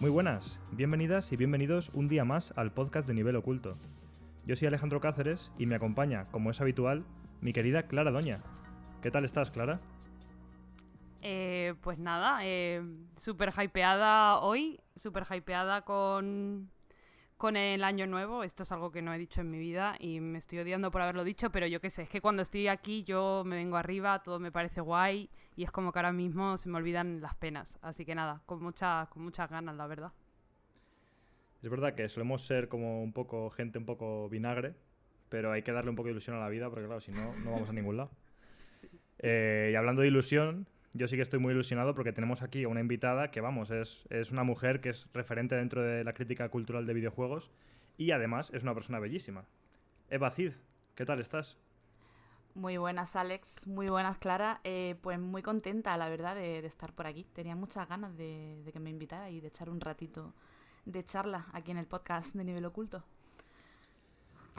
Muy buenas, bienvenidas y bienvenidos un día más al podcast de Nivel Oculto. Yo soy Alejandro Cáceres y me acompaña, como es habitual, mi querida Clara Doña. ¿Qué tal estás, Clara? Pues nada, súper hypeada hoy, súper hypeada con el año nuevo. Esto es algo que no he dicho en mi vida y me estoy odiando por haberlo dicho, pero yo qué sé, es que cuando estoy aquí yo me vengo arriba, todo me parece guay y es como que ahora mismo se me olvidan las penas. Así que nada, con muchas ganas, la verdad. Es verdad que solemos ser como un poco gente un poco vinagre, pero hay que darle un poco de ilusión a la vida porque claro, si no, no vamos a ningún lado. Sí. Y hablando de ilusión, yo sí que estoy muy ilusionado porque tenemos aquí a una invitada que, vamos, es una mujer que es referente dentro de la crítica cultural de videojuegos y además es una persona bellísima. Eva Cid, ¿qué tal estás? Muy buenas, Alex. Muy buenas, Clara. Pues muy contenta, la verdad, de estar por aquí. Tenía muchas ganas de que me invitara y de echar un ratito de charla aquí en el podcast de Nivel Oculto.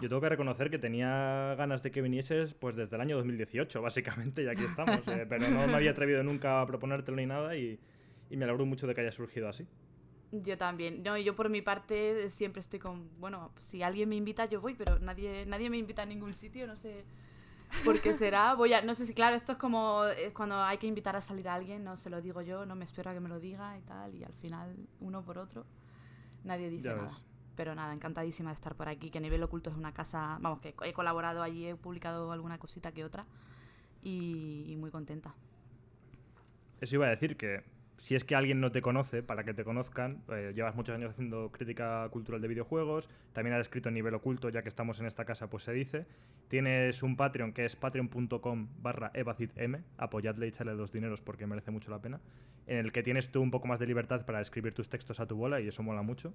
Yo tengo que reconocer que tenía ganas de que vinieses pues desde el año 2018, básicamente, y aquí estamos. Pero no me había atrevido nunca a proponértelo ni nada y me alegro mucho de que haya surgido así. Yo también. No, yo por mi parte siempre estoy con... Bueno, si alguien me invita yo voy, pero nadie me invita a ningún sitio, no sé por qué será. No sé si, claro, esto es como cuando hay que invitar a salir a alguien, no se lo digo yo, no me espero a que me lo diga y tal, y al final, uno por otro, nadie dice Ya nada. ves. Pero nada, encantadísima de estar por aquí, que Nivel Oculto es una casa, vamos, que he colaborado allí, he publicado alguna cosita que otra y muy contenta. Eso iba a decir que si es que alguien no te conoce, para que te conozcan, llevas muchos años haciendo crítica cultural de videojuegos, también has escrito en Nivel Oculto, ya que estamos en esta casa, pues se dice. Tienes un Patreon que es patreon.com/evacidm, apoyadle y echarle los dineros porque merece mucho la pena, en el que tienes tú un poco más de libertad para escribir tus textos a tu bola y eso mola mucho.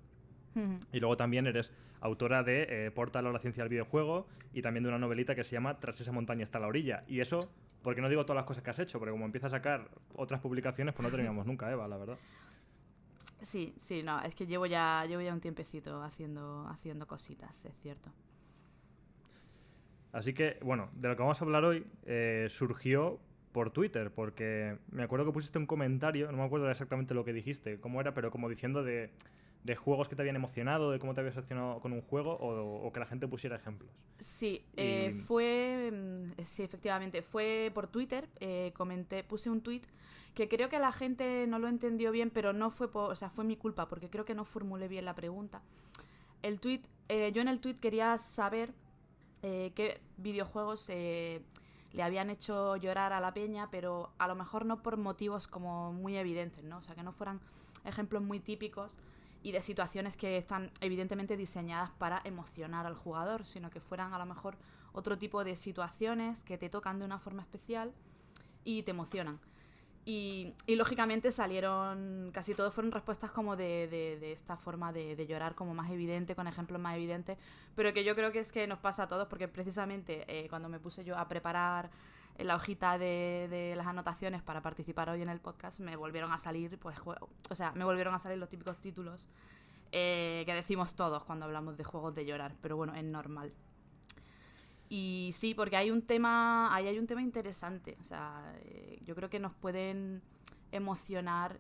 Y luego también eres autora de Portal o la ciencia del videojuego y también de una novelita que se llama Tras esa montaña está la orilla. Y eso, porque no digo todas las cosas que has hecho, porque como empiezas a sacar otras publicaciones, pues no terminamos nunca, Eva, la verdad. Sí, no, es que llevo ya un tiempecito haciendo cositas, es cierto. Así que, bueno, de lo que vamos a hablar hoy surgió por Twitter, porque me acuerdo que pusiste un comentario, no me acuerdo exactamente lo que dijiste, cómo era, pero como diciendo de juegos que te habían emocionado, de cómo te habías emocionado con un juego o que la gente pusiera ejemplos. Sí, Y sí, efectivamente, fue por Twitter, puse un tweet que creo que la gente no lo entendió bien, pero no fue o sea, fue mi culpa, porque creo que no formulé bien la pregunta. Yo en el tweet quería saber qué videojuegos le habían hecho llorar a la peña, pero a lo mejor no por motivos como muy evidentes, ¿no? O sea, que no fueran ejemplos muy típicos y de situaciones que están evidentemente diseñadas para emocionar al jugador, sino que fueran a lo mejor otro tipo de situaciones que te tocan de una forma especial y te emocionan. Y lógicamente casi todos fueron respuestas como de esta forma de llorar como más evidente, con ejemplos más evidentes, pero que yo creo que es que nos pasa a todos, porque precisamente cuando me puse yo a preparar la hojita de las anotaciones para participar hoy en el podcast, me volvieron a salir, me volvieron a salir los típicos títulos que decimos todos cuando hablamos de juegos de llorar, pero bueno, es normal. Y sí, porque ahí hay un tema interesante. O sea, yo creo que nos pueden emocionar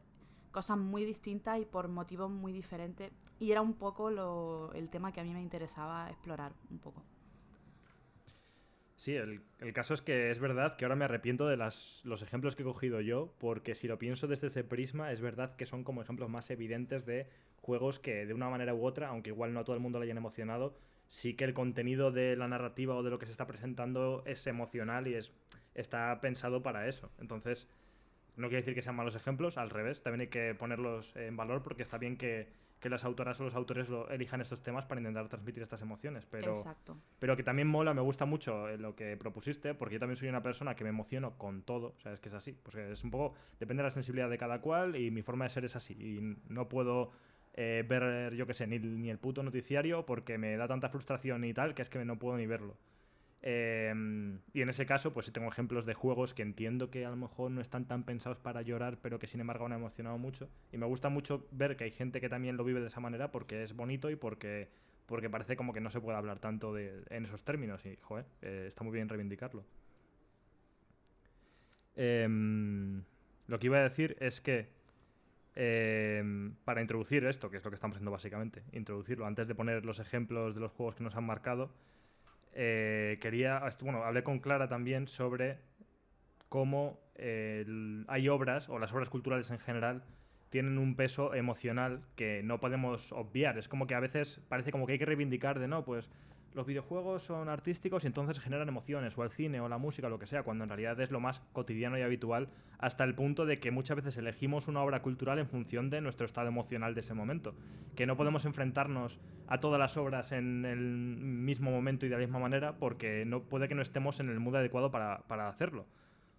cosas muy distintas y por motivos muy diferentes. Y era un poco el tema que a mí me interesaba explorar un poco. sí, el caso es que es verdad que ahora me arrepiento de los ejemplos que he cogido yo, porque si lo pienso desde ese prisma, es verdad que son como ejemplos más evidentes de juegos que de una manera u otra, aunque igual no a todo el mundo le hayan emocionado, sí que el contenido de la narrativa o de lo que se está presentando es emocional y está pensado para eso. Entonces, no quiere decir que sean malos ejemplos, al revés, también hay que ponerlos en valor porque está bien que las autoras o los autores elijan estos temas para intentar transmitir estas emociones, Exacto. pero que también mola, me gusta mucho lo que propusiste, porque yo también soy una persona que me emociono con todo, o sea, es que es así, pues es un poco, depende de la sensibilidad de cada cual y mi forma de ser es así, y no puedo ver, yo qué sé, ni el puto noticiario porque me da tanta frustración y tal, que es que no puedo ni verlo. Y en ese caso, pues sí tengo ejemplos de juegos que entiendo que a lo mejor no están tan pensados para llorar, pero que sin embargo han emocionado mucho. Y me gusta mucho ver que hay gente que también lo vive de esa manera porque es bonito y porque parece como que no se puede hablar tanto en esos términos. Y, joder, está muy bien reivindicarlo. Lo que iba a decir es que para introducir esto, que es lo que estamos haciendo básicamente, introducirlo. Antes de poner los ejemplos de los juegos que nos han marcado, hablé con Clara también sobre cómo hay obras, o las obras culturales en general, tienen un peso emocional que no podemos obviar. Es como que a veces parece como que hay que reivindicar de no, pues los videojuegos son artísticos y entonces generan emociones, o el cine, o la música, o lo que sea, cuando en realidad es lo más cotidiano y habitual, hasta el punto de que muchas veces elegimos una obra cultural en función de nuestro estado emocional de ese momento. Que no podemos enfrentarnos a todas las obras en el mismo momento y de la misma manera, porque puede que no estemos en el mood adecuado para hacerlo.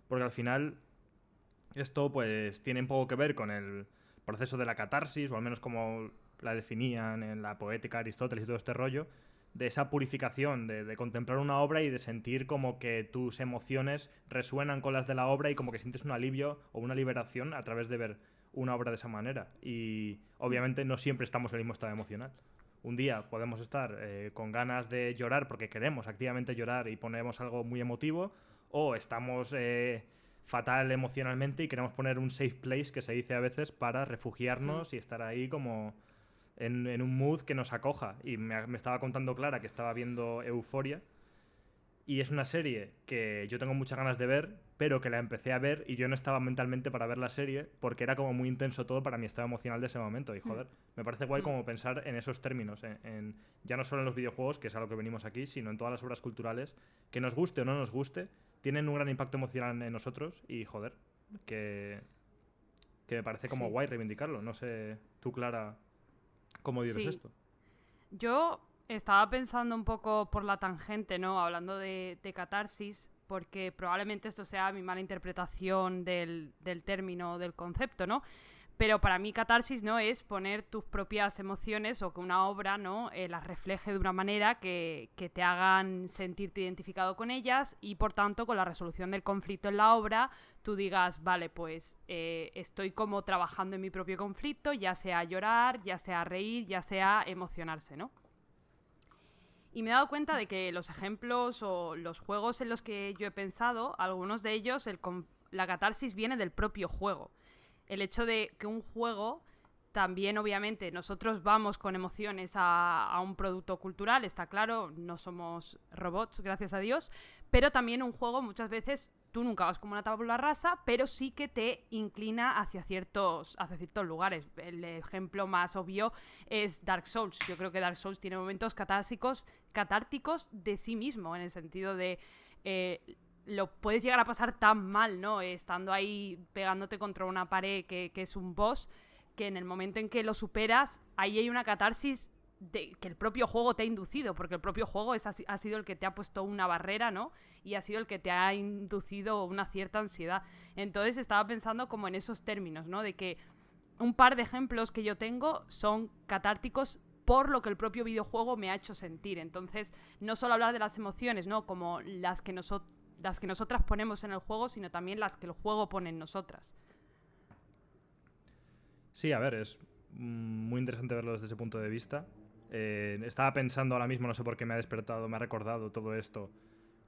Porque al final esto pues tiene un poco que ver con el proceso de la catarsis, o al menos como la definían en la poética Aristóteles y todo este rollo, de esa purificación, de contemplar una obra y de sentir como que tus emociones resuenan con las de la obra y como que sientes un alivio o una liberación a través de ver una obra de esa manera. Y obviamente no siempre estamos en el mismo estado emocional. Un día podemos estar con ganas de llorar porque queremos activamente llorar y ponemos algo muy emotivo, o estamos fatal emocionalmente y queremos poner un safe place, que se dice a veces, para refugiarnos y estar ahí como en un mood que nos acoja. Y me estaba contando Clara que estaba viendo Euphoria, y es una serie que yo tengo muchas ganas de ver, pero que la empecé a ver y yo no estaba mentalmente para ver la serie porque era como muy intenso todo para mi estado emocional de ese momento. Y joder, me parece guay como pensar en esos términos, ya no solo en los videojuegos, que es a lo que venimos aquí, sino en todas las obras culturales, que nos guste o no nos guste, tienen un gran impacto emocional en nosotros. Y joder, que me parece como guay reivindicarlo. No sé, tú, Clara, ¿cómo vives esto? Yo estaba pensando un poco por la tangente, ¿no? Hablando de catarsis, porque probablemente esto sea mi mala interpretación del término, del concepto, ¿no? Pero para mí catarsis, ¿no?, es poner tus propias emociones, o que una obra, ¿no?, las refleje de una manera que te hagan sentirte identificado con ellas, y por tanto con la resolución del conflicto en la obra tú digas, vale, pues estoy como trabajando en mi propio conflicto, ya sea llorar, ya sea reír, ya sea emocionarse, ¿no? Y me he dado cuenta de que los ejemplos o los juegos en los que yo he pensado, algunos de ellos, la catarsis viene del propio juego. El hecho de que un juego, también obviamente nosotros vamos con emociones a un producto cultural, está claro, no somos robots, gracias a Dios, pero también un juego muchas veces tú nunca vas como una tabla rasa, pero sí que te inclina hacia ciertos lugares. El ejemplo más obvio es Dark Souls. Yo creo que Dark Souls tiene momentos catárticos de sí mismo, en el sentido de lo puedes llegar a pasar tan mal, ¿no? Estando ahí pegándote contra una pared que es un boss, que en el momento en que lo superas, ahí hay una catarsis que el propio juego te ha inducido, porque el propio juego ha sido el que te ha puesto una barrera, ¿no? Y ha sido el que te ha inducido una cierta ansiedad. Entonces estaba pensando como en esos términos, ¿no? De que un par de ejemplos que yo tengo son catárticos por lo que el propio videojuego me ha hecho sentir. Entonces, no solo hablar de las emociones, ¿no?, como las que nosotras ponemos en el juego, sino también las que el juego pone en nosotras. Sí, a ver, es muy interesante verlo desde ese punto de vista. Estaba pensando ahora mismo, no sé por qué me ha recordado todo esto,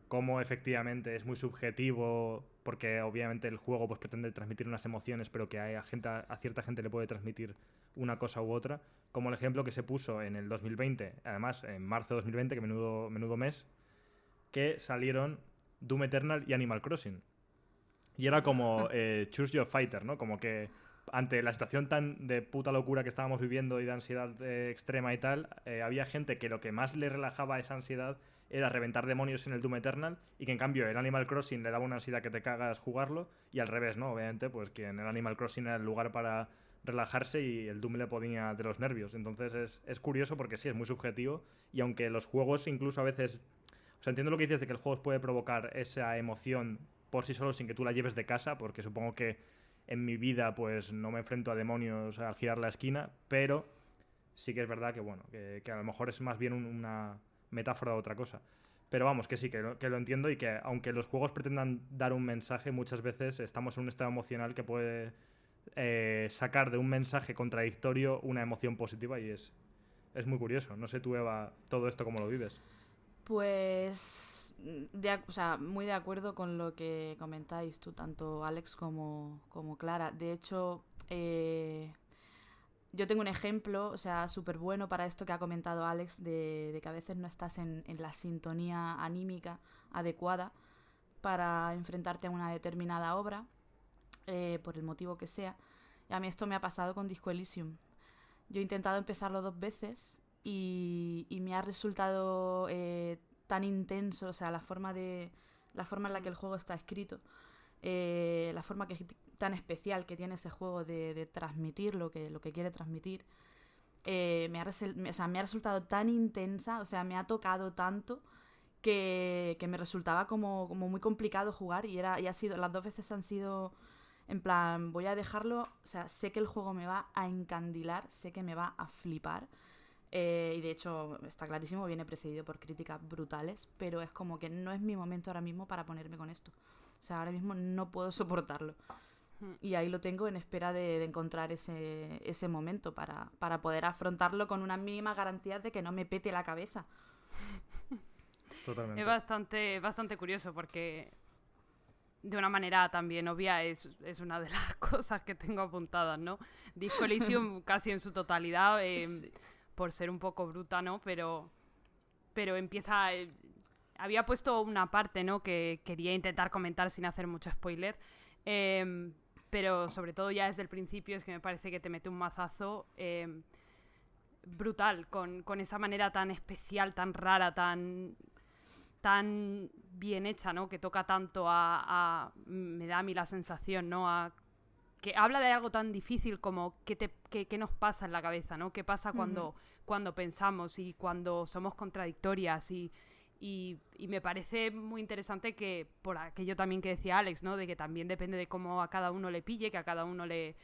cómo efectivamente es muy subjetivo, porque obviamente el juego pues pretende transmitir unas emociones, pero que a cierta gente le puede transmitir una cosa u otra, como el ejemplo que se puso en el 2020, además en marzo de 2020, que menudo mes, que salieron Doom Eternal y Animal Crossing. Y era como choose your fighter, ¿no? Como que ante la situación tan de puta locura que estábamos viviendo y de ansiedad extrema y tal, había gente que lo que más le relajaba esa ansiedad era reventar demonios en el Doom Eternal, y que en cambio el Animal Crossing le daba una ansiedad que te cagas jugarlo, y al revés, ¿no? Obviamente, pues que en el Animal Crossing era el lugar para relajarse y el Doom le ponía de los nervios. Entonces es curioso porque sí, es muy subjetivo, y aunque los juegos incluso a veces... O sea, entiendo lo que dices de que el juego puede provocar esa emoción por sí solo sin que tú la lleves de casa, porque supongo que en mi vida pues no me enfrento a demonios al girar la esquina, pero sí que es verdad que bueno, que a lo mejor es más bien una metáfora de otra cosa. Pero vamos, que sí, que lo entiendo, y que aunque los juegos pretendan dar un mensaje, muchas veces estamos en un estado emocional que puede sacar de un mensaje contradictorio una emoción positiva, y es muy curioso. No sé tú, Eva, todo esto cómo lo vives. Pues, o sea, muy de acuerdo con lo que comentáis tú, tanto Alex como Clara. De hecho, yo tengo un ejemplo, o sea, súper bueno para esto que ha comentado Alex, de que a veces no estás en la sintonía anímica adecuada para enfrentarte a una determinada obra, por el motivo que sea. Y a mí esto me ha pasado con Disco Elysium. Yo he intentado empezarlo 2 veces y me ha resultado tan intenso, o sea, la forma en la que el juego está escrito, la forma tan especial que tiene ese juego de transmitir lo que quiere transmitir, me ha resultado tan intensa, o sea, me ha tocado tanto que me resultaba como muy complicado jugar y ha sido, las 2 veces han sido en plan, voy a dejarlo, o sea, sé que el juego me va a encandilar, sé que me va a flipar. Y de hecho, está clarísimo, viene precedido por críticas brutales, pero es como que no es mi momento ahora mismo para ponerme con esto. O sea, ahora mismo no puedo soportarlo. Y ahí lo tengo en espera de encontrar ese momento para poder afrontarlo con unas mínimas garantías de que no me pete la cabeza. Totalmente. Es bastante curioso porque de una manera también obvia es una de las cosas que tengo apuntadas, ¿no? Disco Elysium casi en su totalidad, Sí. por ser un poco bruta, ¿no? Pero empieza... había puesto una parte, ¿no? Que quería intentar comentar sin hacer mucho spoiler, pero sobre todo ya desde el principio es que me parece que te mete un mazazo brutal, con esa manera tan especial, tan rara, tan bien hecha, ¿no? Que toca tanto me da a mí la sensación, ¿no? Que habla de algo tan difícil como qué nos pasa en la cabeza, ¿no? ¿Qué pasa cuando pensamos y cuando somos contradictorias? Y me parece muy interesante que, por aquello también que decía Alex, ¿no? De que también depende de cómo a cada uno le pille, que a cada uno le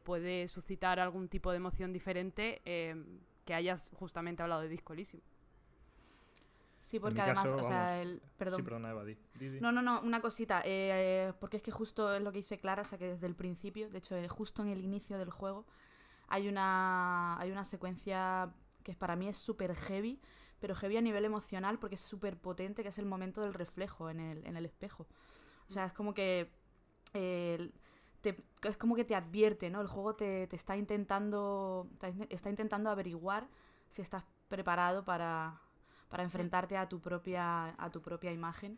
puede suscitar algún tipo de emoción diferente, que hayas justamente hablado de Disco Elysium. Sí, porque además, caso, o sea, vamos, perdón. Sí, perdona, Eva, di. No, una cosita, porque es que justo es lo que dice Clara, o sea que desde el principio, de hecho, justo en el inicio del juego, hay una secuencia que para mí es súper heavy, pero heavy a nivel emocional porque es súper potente, que es el momento del reflejo en el espejo. O sea, es como que es como que te advierte, ¿no? El juego te está intentando averiguar si estás preparado para enfrentarte a tu propia imagen.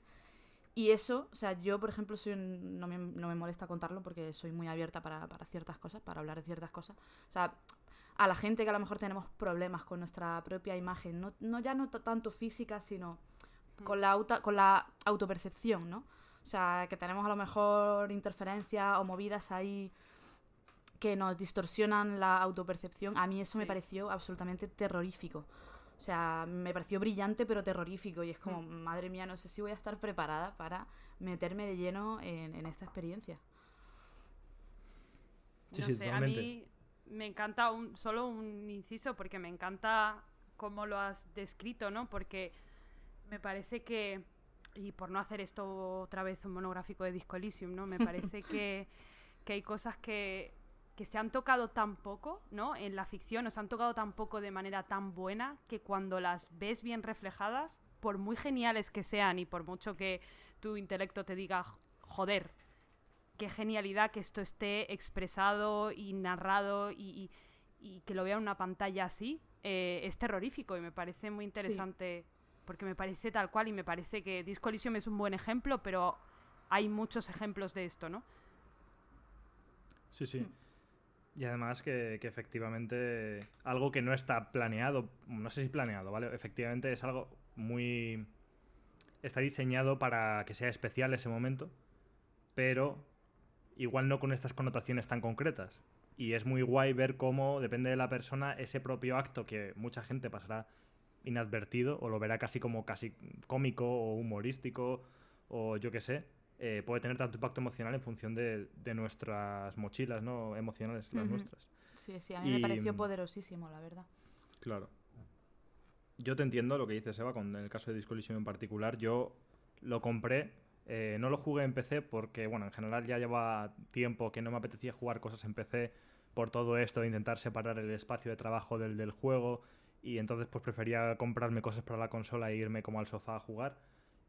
Y eso, o sea, yo, por ejemplo, no me molesta contarlo porque soy muy abierta para ciertas cosas, para hablar de ciertas cosas. O sea, a la gente que a lo mejor tenemos problemas con nuestra propia imagen, no tanto física, sino con la autopercepción, ¿no? O sea, que tenemos a lo mejor interferencias o movidas ahí que nos distorsionan la autopercepción. A mí eso me pareció absolutamente terrorífico. O sea, me pareció brillante pero terrorífico y es como, madre mía, no sé si voy a estar preparada para meterme de lleno en esta experiencia. Sí, No sí, sé, totalmente. a mí me encanta solo un inciso porque me encanta cómo lo has descrito, ¿no? Porque me parece que, y por no hacer esto otra vez un monográfico de Disco Elysium, ¿no? Me parece que hay cosas que se han tocado tan poco, ¿no? En la ficción, o se han tocado tan poco de manera tan buena que cuando las ves bien reflejadas, por muy geniales que sean y por mucho que tu intelecto te diga, joder, qué genialidad que esto esté expresado y narrado y que lo vea en una pantalla así, es terrorífico y me parece muy interesante porque me parece tal cual y me parece que Disco Elysium es un buen ejemplo, pero hay muchos ejemplos de esto, ¿no? Sí, sí. Y además que efectivamente algo que no está planeado, no sé si planeado, ¿vale? Efectivamente es algo muy... Está diseñado para que sea especial ese momento, pero igual no con estas connotaciones tan concretas. Y es muy guay ver cómo, depende de la persona, ese propio acto que mucha gente pasará inadvertido o lo verá casi como casi cómico o humorístico o yo qué sé, puede tener tanto impacto emocional en función de nuestras mochilas, ¿no? Emocionales, las nuestras. Sí, a mí me pareció poderosísimo, la verdad. Claro. Yo te entiendo lo que dices, Eva, con el caso de Disco Elysium en particular. Yo lo compré, no lo jugué en PC porque, bueno, en general ya lleva tiempo que no me apetecía jugar cosas en PC por todo esto de intentar separar el espacio de trabajo del juego y entonces pues prefería comprarme cosas para la consola e irme como al sofá a jugar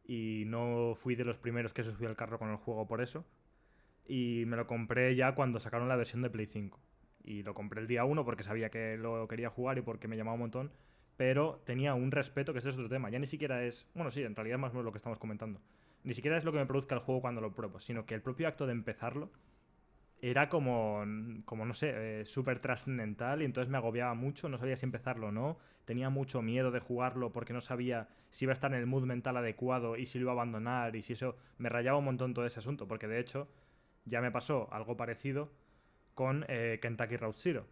y no fui de los primeros que se subió al carro con el juego por eso y me lo compré ya cuando sacaron la versión de Play 5 Y lo compré el día 1 porque sabía que lo quería jugar y porque me llamaba un montón. Pero tenía un respeto, que ese es otro tema. Ya ni siquiera es... Bueno, sí, en realidad más o menos lo que estamos comentando. Ni siquiera es lo que me produzca el juego cuando lo pruebo, sino que el propio acto de empezarlo era como no sé, súper trascendental y entonces me agobiaba mucho, no sabía si empezarlo o no, tenía mucho miedo de jugarlo porque no sabía si iba a estar en el mood mental adecuado y si lo iba a abandonar y si eso me rayaba un montón todo ese asunto, porque de hecho ya me pasó algo parecido con Kentucky Route Zero,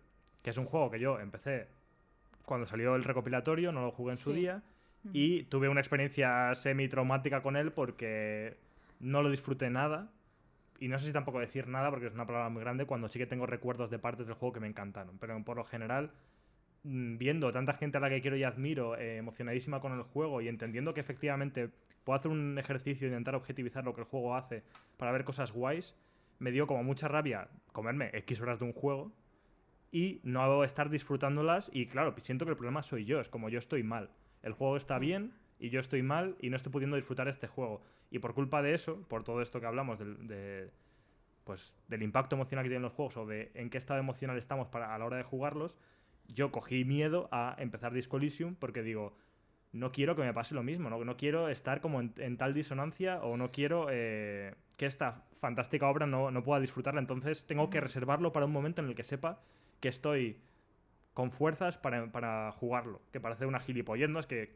que es un juego que yo empecé cuando salió el recopilatorio, no lo jugué en su Sí. día y tuve una experiencia semi-traumática con él porque no lo disfruté nada. Y no sé si tampoco decir nada porque es una palabra muy grande cuando sí que tengo recuerdos de partes del juego que me encantaron. Pero por lo general, viendo tanta gente a la que quiero y admiro, emocionadísima con el juego y entendiendo que efectivamente puedo hacer un ejercicio e intentar objetivizar lo que el juego hace para ver cosas guays, me dio como mucha rabia comerme X horas de un juego y no estar disfrutándolas. Y claro, siento que el problema soy yo, es como yo estoy mal. El juego está bien y yo estoy mal y no estoy pudiendo disfrutar este juego. Y por culpa de eso, por todo esto que hablamos pues, del impacto emocional que tienen los juegos o de en qué estado emocional estamos a la hora de jugarlos, yo cogí miedo a empezar Disco Elysium porque digo, no quiero que me pase lo mismo, no quiero estar como en tal disonancia o no quiero que esta fantástica obra no pueda disfrutarla. Entonces tengo que reservarlo para un momento en el que sepa que estoy con fuerzas para jugarlo. Que parece una gilipollez, ¿no? Es que,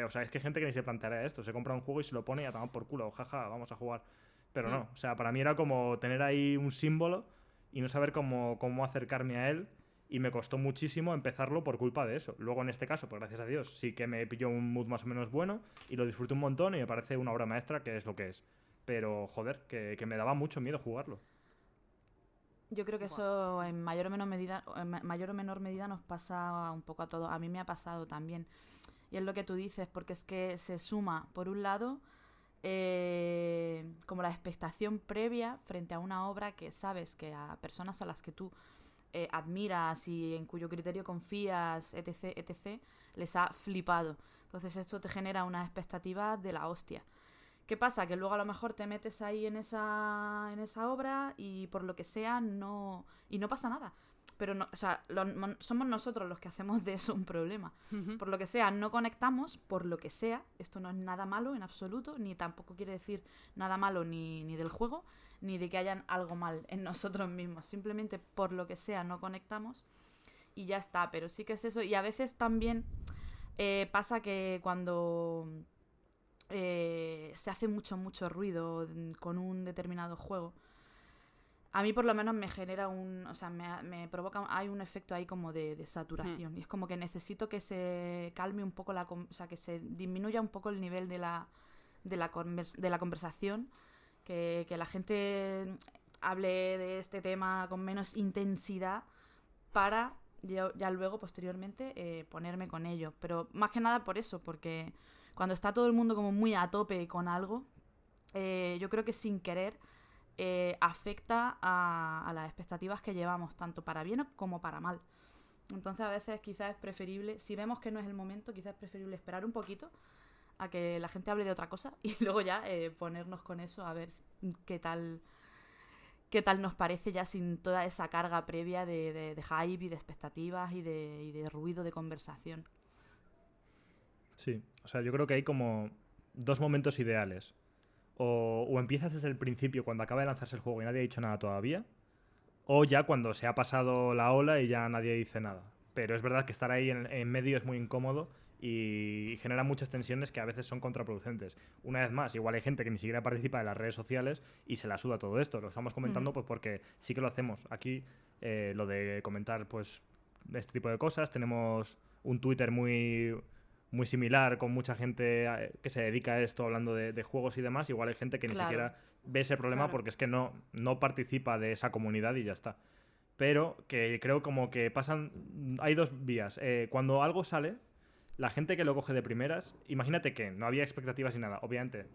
o sea, es que hay gente que ni se planteará esto. Se compra un juego y se lo pone y a tomar por culo. Jaja, vamos a jugar. Pero no, o sea, para mí era como tener ahí un símbolo y no saber cómo acercarme a él. Y me costó muchísimo empezarlo por culpa de eso. Luego, en este caso, pues gracias a Dios, sí que me pilló un mood más o menos bueno y lo disfruté un montón y me parece una obra maestra, que es lo que es. Pero, joder, que me daba mucho miedo jugarlo. Yo creo que eso en mayor o menor medida nos pasa un poco a todos. A mí me ha pasado también. Y es lo que tú dices, porque es que se suma, por un lado, como la expectación previa frente a una obra que sabes que a personas a las que tú admiras y en cuyo criterio confías, etc., etc., les ha flipado. Entonces esto te genera una expectativa de la hostia. ¿Qué pasa? Que luego a lo mejor te metes ahí en esa obra y por lo que sea no pasa nada. Pero no, o sea, somos nosotros los que hacemos de eso un problema. Por lo que sea, no conectamos, por lo que sea. Esto no es nada malo en absoluto, ni tampoco quiere decir nada malo ni del juego, ni de que hayan algo mal en nosotros mismos. Simplemente por lo que sea no conectamos y ya está. Pero sí que es eso. Y a veces también pasa que cuando se hace mucho ruido con un determinado juego, a mí por lo menos me genera o sea, me provoca, hay un efecto ahí como de saturación. Y es como que necesito que se calme un poco o sea, que se disminuya un poco el nivel de la conversación, que la gente hable de este tema con menos intensidad para yo ya luego, posteriormente, ponerme con ello. Pero más que nada por eso, porque cuando está todo el mundo como muy a tope con algo, yo creo que sin querer afecta a las expectativas que llevamos, tanto para bien como para mal. Entonces a veces quizás es preferible, si vemos que no es el momento, quizás es preferible esperar un poquito a que la gente hable de otra cosa y luego ya ponernos con eso a ver qué tal nos parece, ya sin toda esa carga previa de hype y de expectativas y de ruido de conversación. Sí, o sea, yo creo que hay como dos momentos ideales. O empiezas desde el principio, cuando acaba de lanzarse el juego y nadie ha dicho nada todavía, o ya cuando se ha pasado la ola y ya nadie dice nada. Pero es verdad que estar ahí en medio es muy incómodo y genera muchas tensiones que a veces son contraproducentes. Una vez más, igual hay gente que ni siquiera participa de las redes sociales y se la suda todo esto. Lo estamos comentando pues porque sí que lo hacemos. Aquí lo de comentar pues este tipo de cosas. Tenemos un Twitter muy similar, con mucha gente que se dedica a esto hablando de juegos y demás. Igual hay gente que ni siquiera ve ese problema porque es que no participa de esa comunidad y ya está. Pero que creo como que hay dos vías. Cuando algo sale, la gente que lo coge de primeras, imagínate que no había expectativas ni nada. Obviamente,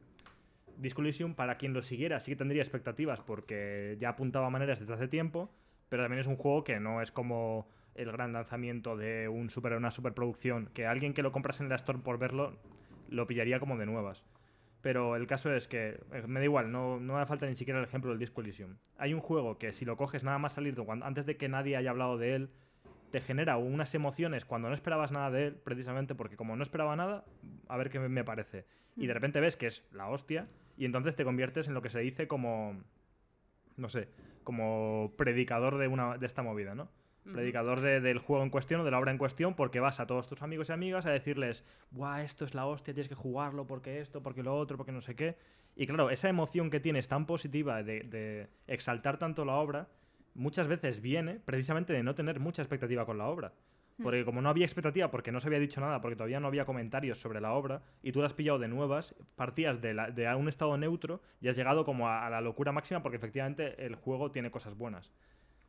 Disco Elysium, para quien lo siguiera, sí que tendría expectativas porque ya apuntaba maneras desde hace tiempo, pero también es un juego que no es como el gran lanzamiento de una superproducción, que alguien que lo compras en la Store por verlo lo pillaría como de nuevas. Pero el caso es que me da igual, no me hace falta ni siquiera el ejemplo del Disco Elysium. Hay un juego que si lo coges nada más salir, antes de que nadie haya hablado de él, te genera unas emociones cuando no esperabas nada de él, precisamente porque como no esperaba nada, a ver qué me parece. Y de repente ves que es la hostia y entonces te conviertes en lo que se dice como, no sé, como predicador de esta movida, ¿no? Predicador del juego en cuestión o de la obra en cuestión, porque vas a todos tus amigos y amigas a decirles, ¡buah, esto es la hostia, tienes que jugarlo, porque esto, porque lo otro, porque no sé qué! Y claro, esa emoción que tienes tan positiva de exaltar tanto la obra, muchas veces viene precisamente de no tener mucha expectativa con la obra. Porque como no había expectativa, porque no se había dicho nada, porque todavía no había comentarios sobre la obra, y tú la has pillado de nuevas, partías de un estado neutro y has llegado como a la locura máxima, porque efectivamente el juego tiene cosas buenas.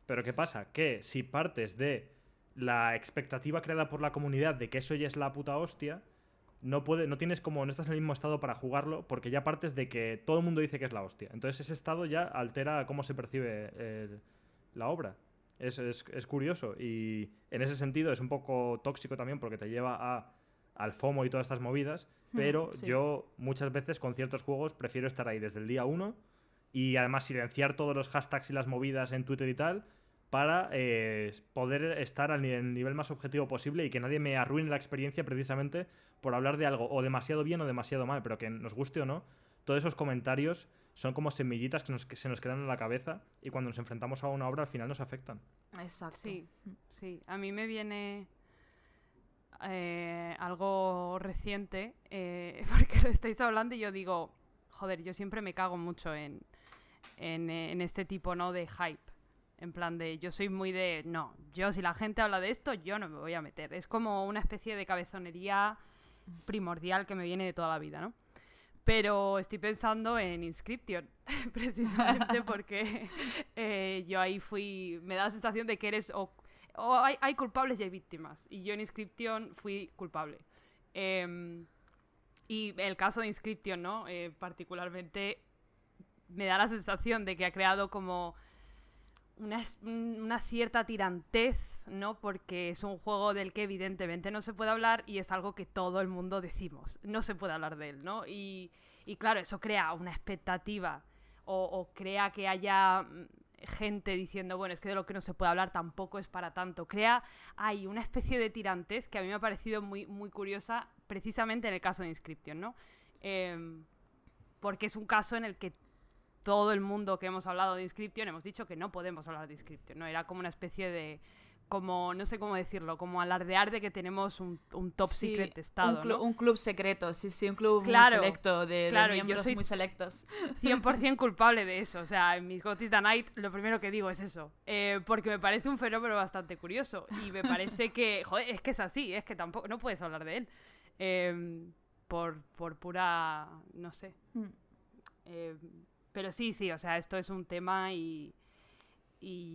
Pero ¿qué pasa? Que si partes de la expectativa creada por la comunidad de que eso ya es la puta hostia, no estás en el mismo estado para jugarlo, porque ya partes de que todo el mundo dice que es la hostia. Entonces ese estado ya altera cómo se percibe la obra. Es curioso y en ese sentido es un poco tóxico también porque te lleva al FOMO y todas estas movidas, pero sí. yo muchas veces con ciertos juegos prefiero estar ahí desde el día 1 y además silenciar todos los hashtags y las movidas en Twitter y tal para poder estar al nivel más objetivo posible y que nadie me arruine la experiencia precisamente por hablar de algo o demasiado bien o demasiado mal, pero que nos guste o no, todos esos comentarios son como semillitas que se nos quedan en la cabeza y cuando nos enfrentamos a una obra al final nos afectan. Exacto. Sí. A mí me viene algo reciente porque lo estáis hablando y yo digo, joder, yo siempre me cago mucho en este tipo, ¿no? de hype. En plan de, yo soy muy de, no, yo si la gente habla de esto, yo no me voy a meter. Es como una especie de cabezonería primordial que me viene de toda la vida, ¿no? Pero estoy pensando en Inscription, precisamente porque yo ahí me da la sensación de que eres o hay culpables y hay víctimas. Y yo en Inscription fui culpable. Y el caso de Inscription, ¿no? Particularmente me da la sensación de que ha creado como una cierta tirantez, ¿no? Porque es un juego del que evidentemente no se puede hablar y es algo que todo el mundo decimos. No se puede hablar de él, ¿no? Y claro, eso crea una expectativa o crea que haya gente diciendo, bueno, es que de lo que no se puede hablar tampoco es para tanto. Hay una especie de tirantez que a mí me ha parecido muy, muy curiosa precisamente en el caso de Inscription, ¿no? Porque es un caso en el que todo el mundo que hemos hablado de Inscription hemos dicho que no podemos hablar de Inscription, ¿no? Era como una especie de, como, no sé cómo decirlo, como alardear de que tenemos un top secret testado, ¿no? Un club secreto, sí, un club muy selecto, de miembros muy selectos. 100% culpable de eso, o sea, en mis Gotis the Night lo primero que digo es eso, porque me parece un fenómeno bastante curioso y me parece que, joder, es que es así, es que tampoco, no puedes hablar de él, por pura, no sé, pero sí, o sea, esto es un tema y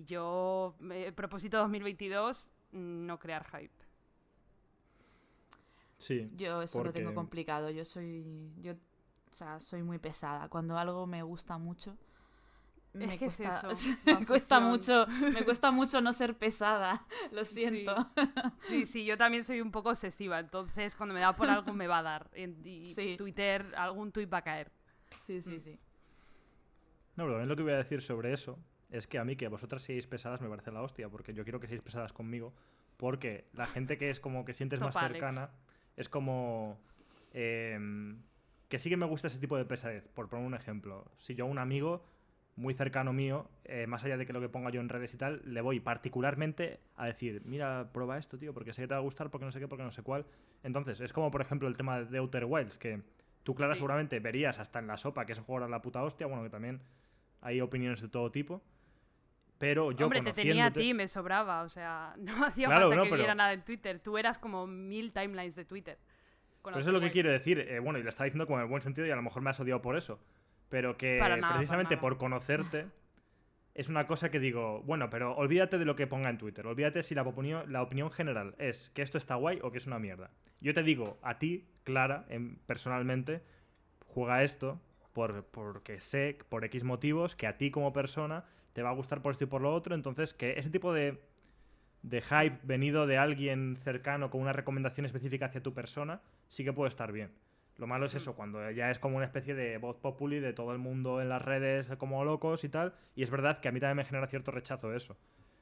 yo, propósito 2022, no crear hype. Sí. Yo eso lo tengo complicado, soy muy pesada. Cuando algo me gusta mucho, me cuesta mucho no ser pesada, lo siento. Sí, yo también soy un poco obsesiva, entonces cuando me da por algo me va a dar. Y Twitter, algún tuit va a caer. Sí. No, pero también lo que voy a decir sobre eso es que a mí que vosotras seáis pesadas me parece la hostia, porque yo quiero que seáis pesadas conmigo, porque la gente que es como que sientes más cercana es como que sí que me gusta ese tipo de pesadez. Por poner un ejemplo, si yo a un amigo muy cercano mío, más allá de que lo que ponga yo en redes y tal, le voy particularmente a decir, mira, prueba esto, tío, porque sé que te va a gustar, porque no sé qué, porque no sé cuál. Entonces, es como por ejemplo el tema de Outer Wilds, que tú, Clara, seguramente verías hasta en la sopa que ese juego era la puta hostia, bueno, que también hay opiniones de todo tipo. Pero yo, hombre, te tenía a ti, me sobraba, o sea, no hacía falta que viera nada en Twitter. Tú eras como 1000 timelines de Twitter. Pero eso es lo que quiero decir. Bueno, y lo estaba diciendo como en el buen sentido y a lo mejor me has odiado por eso. Pero que precisamente por conocerte es una cosa que digo, bueno, pero olvídate de lo que ponga en Twitter. Olvídate si la opinión general es que esto está guay o que es una mierda. Yo te digo a ti, Clara, personalmente, juega esto porque sé, por X motivos, que a ti como persona te va a gustar por esto y por lo otro. Entonces, que ese tipo de hype venido de alguien cercano con una recomendación específica hacia tu persona sí que puede estar bien. Lo malo es eso, cuando ya es como una especie de voz populi de todo el mundo en las redes como locos y tal. Y es verdad que a mí también me genera cierto rechazo eso.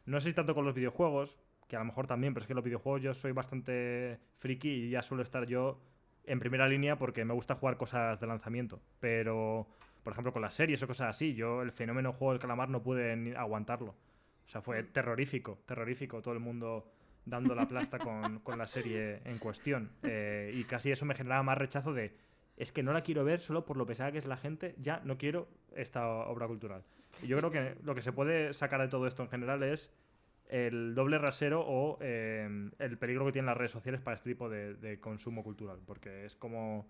No sé si tanto con los videojuegos, que a lo mejor también, pero es que los videojuegos yo soy bastante friki y ya suelo estar yo en primera línea porque me gusta jugar cosas de lanzamiento. Pero, por ejemplo, con las series o cosas así, yo el fenómeno Juego del Calamar no pude ni aguantarlo. O sea, fue terrorífico, terrorífico. Todo el mundo dando la plasta con la serie en cuestión. Y casi eso me generaba más rechazo de es que no la quiero ver solo por lo pesada que es la gente, ya no quiero esta obra cultural. Y yo creo que lo que se puede sacar de todo esto en general es el doble rasero o el peligro que tienen las redes sociales para este tipo de consumo cultural, porque es como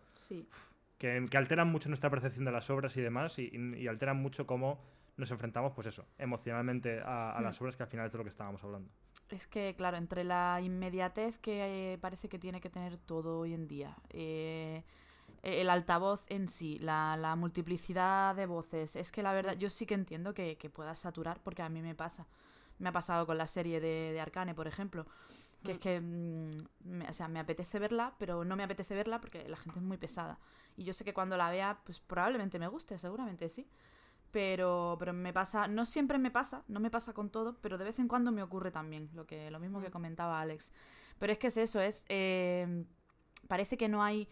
que alteran mucho nuestra percepción de las obras y demás y alteran mucho cómo nos enfrentamos, pues eso, emocionalmente a las obras, que al final es de lo que estábamos hablando. Es que, claro, entre la inmediatez que parece que tiene que tener todo hoy en día, el altavoz en sí, la multiplicidad de voces, es que la verdad, yo sí que entiendo que pueda saturar, porque a mí me pasa. Me ha pasado con la serie de Arcane, por ejemplo, que es que me apetece verla, pero no me apetece verla porque la gente es muy pesada. Y yo sé que cuando la vea, pues probablemente me guste, seguramente sí. Pero me pasa, no siempre me pasa, no me pasa con todo, pero de vez en cuando me ocurre también, lo mismo que comentaba Alex. Pero es que es eso, parece que no hay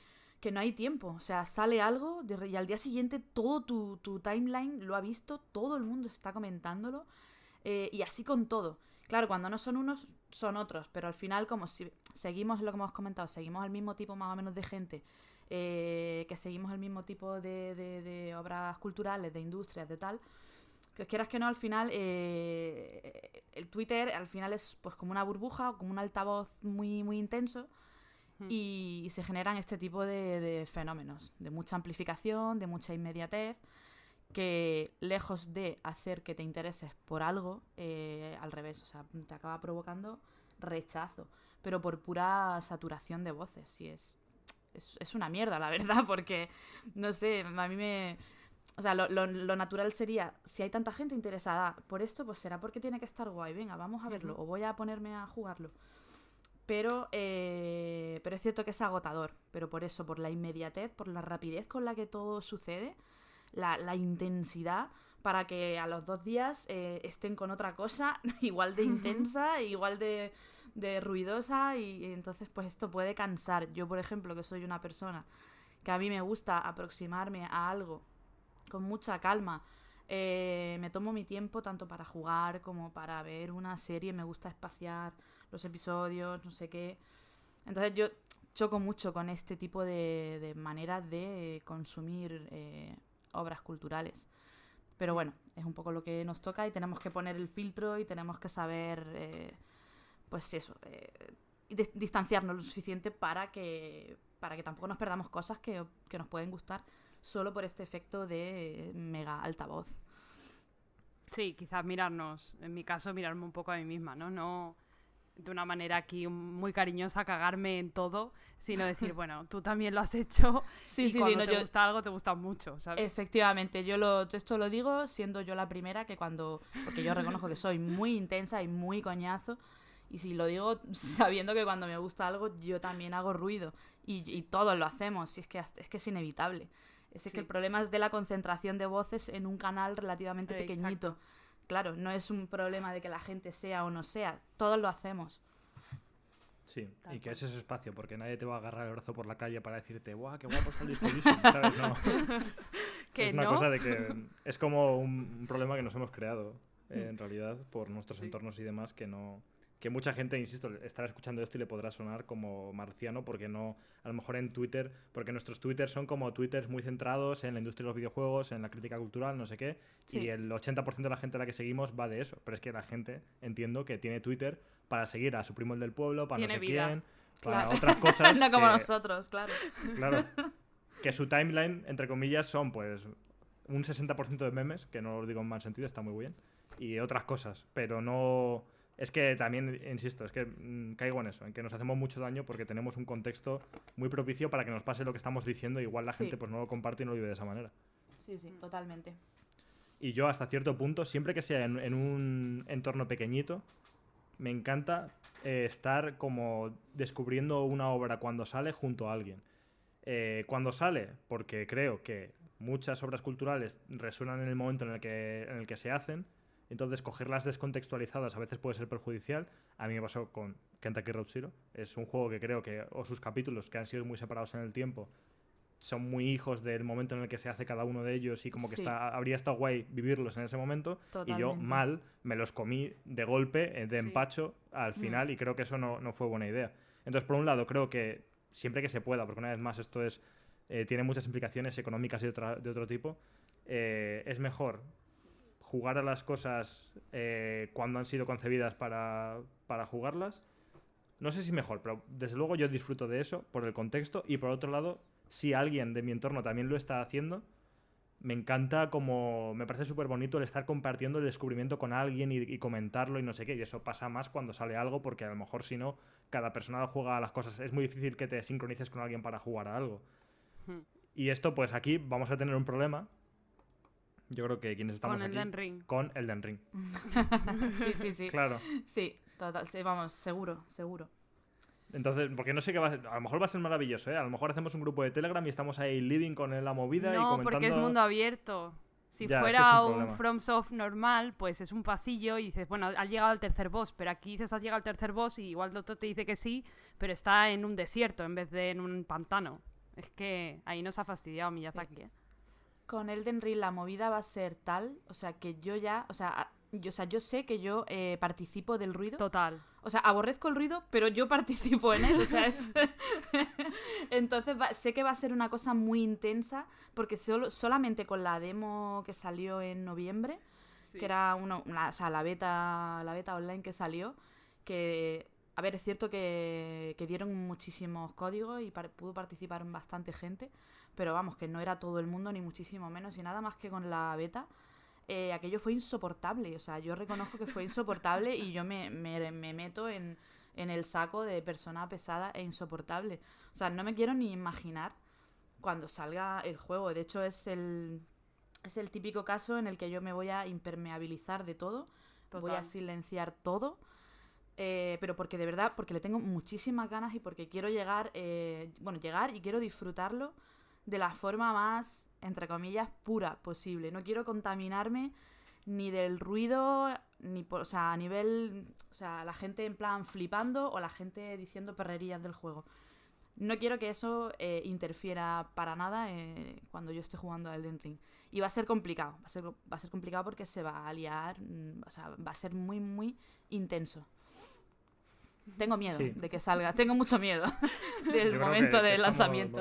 tiempo, o sea, sale algo y al día siguiente todo tu timeline lo ha visto, todo el mundo está comentándolo, y así con todo. Claro, cuando no son unos, son otros, pero al final, como si seguimos lo que hemos comentado, seguimos al mismo tipo más o menos de gente, que seguimos el mismo tipo de obras culturales, de industrias, de tal, que quieras que no, al final el Twitter al final es pues como una burbuja o como un altavoz muy, muy intenso, y se generan este tipo de fenómenos, de mucha amplificación, de mucha inmediatez, que lejos de hacer que te intereses por algo, al revés, o sea, te acaba provocando rechazo, pero por pura saturación de voces. Sí, es una mierda, la verdad, porque, no sé, a mí me... O sea, lo natural sería, si hay tanta gente interesada por esto, pues será porque tiene que estar guay, venga, vamos a verlo, o voy a ponerme a jugarlo. Pero es cierto que es agotador, pero por eso, por la inmediatez, por la rapidez con la que todo sucede, la intensidad, para que a los 2 días estén con otra cosa igual de intensa, igual de ruidosa, y entonces pues esto puede cansar. Yo, por ejemplo, que soy una persona que a mí me gusta aproximarme a algo con mucha calma, me tomo mi tiempo tanto para jugar como para ver una serie, me gusta espaciar los episodios, no sé qué. Entonces yo choco mucho con este tipo de maneras de consumir obras culturales. Pero bueno, es un poco lo que nos toca y tenemos que poner el filtro y tenemos que saber, pues eso, distanciarnos lo suficiente para que tampoco nos perdamos cosas que nos pueden gustar solo por este efecto de mega altavoz. Sí, quizás mirarnos, en mi caso, mirarme un poco a mí misma, ¿no? No de una manera aquí muy cariñosa, cagarme en todo, sino decir, bueno, tú también lo has hecho, y cuando te gusta algo, te gusta mucho, ¿sabes? Efectivamente, esto lo digo siendo yo la primera que porque yo reconozco que soy muy intensa y muy coñazo, y si lo digo sabiendo que cuando me gusta algo, yo también hago ruido, y todos lo hacemos, y es que es inevitable. Es que el problema es de la concentración de voces en un canal relativamente pequeñito. Exacto. Claro, no es un problema de que la gente sea o no sea, todos lo hacemos. Sí, y que es ese espacio, porque nadie te va a agarrar el brazo por la calle para decirte, ¡guau, qué guapo está el disco Elysium!, ¿sabes? No. Es una cosa de que es como un problema que nos hemos creado, en realidad, por nuestros entornos y demás, que mucha gente, insisto, estará escuchando esto y le podrá sonar como marciano, porque no, a lo mejor en Twitter, porque nuestros Twitters son como Twitters muy centrados en la industria de los videojuegos, en la crítica cultural, no sé qué, y el 80% de la gente a la que seguimos va de eso, pero es que la gente, entiendo que tiene Twitter para seguir a su primo el del pueblo, para tiene no sé vida. Quién, para otras cosas. No como nosotros, claro. Claro, que su timeline, entre comillas, son pues un 60% de memes, que no lo digo en mal sentido, está muy bien, y otras cosas, pero no... Es que también, insisto, es que caigo en eso, en que nos hacemos mucho daño porque tenemos un contexto muy propicio para que nos pase lo que estamos diciendo, igual la gente pues no lo comparte y no lo vive de esa manera. Sí, totalmente. Y yo hasta cierto punto, siempre que sea en un entorno pequeñito, me encanta estar como descubriendo una obra cuando sale junto a alguien. Cuando sale, porque creo que muchas obras culturales resuenan en el momento en el que se hacen, entonces cogerlas descontextualizadas a veces puede ser perjudicial. A mí me pasó con Kentucky Road Zero. Es un juego que creo que, o sus capítulos, que han sido muy separados en el tiempo, son muy hijos del momento en el que se hace cada uno de ellos y como que Sí. habría estado guay vivirlos en ese momento. Y yo Totalmente. mal me los comí de golpe, de Sí. empacho al final, y creo que eso no fue buena idea. Entonces, por un lado, creo que siempre que se pueda, porque una vez más esto tiene muchas implicaciones económicas y de otro tipo, es mejor jugar a las cosas cuando han sido concebidas para jugarlas. No sé si mejor, pero desde luego yo disfruto de eso por el contexto, y por otro lado, si alguien de mi entorno también lo está haciendo, me encanta, como me parece súper bonito el estar compartiendo el descubrimiento con alguien y comentarlo y no sé qué, y eso pasa más cuando sale algo, porque a lo mejor si no, cada persona juega a las cosas, es muy difícil que te sincronices con alguien para jugar a algo. Y esto, pues aquí vamos a tener un problema. Yo creo que quienes estamos Con aquí... Elden Ring. Con Elden Ring. Sí. Claro. Sí, total, sí, vamos, seguro. Entonces, porque no sé qué va a ser. A lo mejor va a ser maravilloso, ¿eh? A lo mejor hacemos un grupo de Telegram y estamos ahí living con la movida y No, comentando... porque es mundo abierto. Si Ya, es que es fuera un un problema. FromSoft normal, pues es un pasillo y dices, bueno, has llegado al tercer boss, pero aquí dices has llegado al tercer boss y igual el otro te dice que sí, pero está en un desierto en vez de en un pantano. Es que ahí nos ha fastidiado Miyazaki, ¿eh? Con Elden Ring la movida va a ser tal, o sea, que yo ya, yo sé que yo participo del ruido. Total. O sea, aborrezco el ruido, pero yo participo en él. O sea, entonces sé que va a ser una cosa muy intensa, porque solamente con la demo que salió en noviembre, Sí. que era o sea, la beta online que salió, que, a ver, es cierto que dieron muchísimos códigos y pudo participar bastante gente, pero vamos, que no era todo el mundo, ni muchísimo menos, y nada más que con la beta. Aquello fue insoportable, o sea, yo reconozco que fue insoportable y yo me meto en el saco de persona pesada e insoportable. O sea, no me quiero ni imaginar cuando salga el juego. De hecho, es el típico caso en el que yo me voy a impermeabilizar de todo, Total. voy a silenciar todo, pero porque de verdad, porque le tengo muchísimas ganas y porque quiero llegar y quiero disfrutarlo de la forma más, entre comillas, pura posible. No quiero contaminarme ni del ruido, o sea, a nivel, o sea, la gente en plan flipando o la gente diciendo perrerías del juego. No quiero que eso interfiera para nada cuando yo esté jugando a Elden Ring. Y va a ser complicado, va a ser complicado porque se va a liar, o sea, va a ser muy, muy intenso. Tengo miedo Sí. de que salga, tengo mucho miedo Yo del creo momento que del lanzamiento.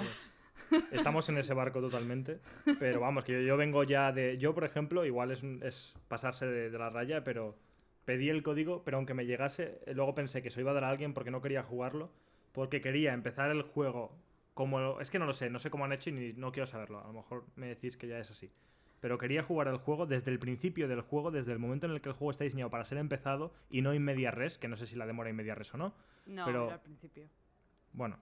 Estamos en ese barco totalmente, pero vamos, que yo vengo ya de... Yo, por ejemplo, igual es pasarse de la raya, pero pedí el código, pero aunque me llegase, luego pensé que se lo iba a dar a alguien porque no quería jugarlo, porque quería empezar el juego como... Es que no lo sé, no sé cómo han hecho y no quiero saberlo, a lo mejor me decís que ya es así. Pero quería jugar el juego desde el principio del juego, desde el momento en el que el juego está diseñado para ser empezado y no in media res, que no sé si la demora in media res o no. No, pero... era al principio. Bueno,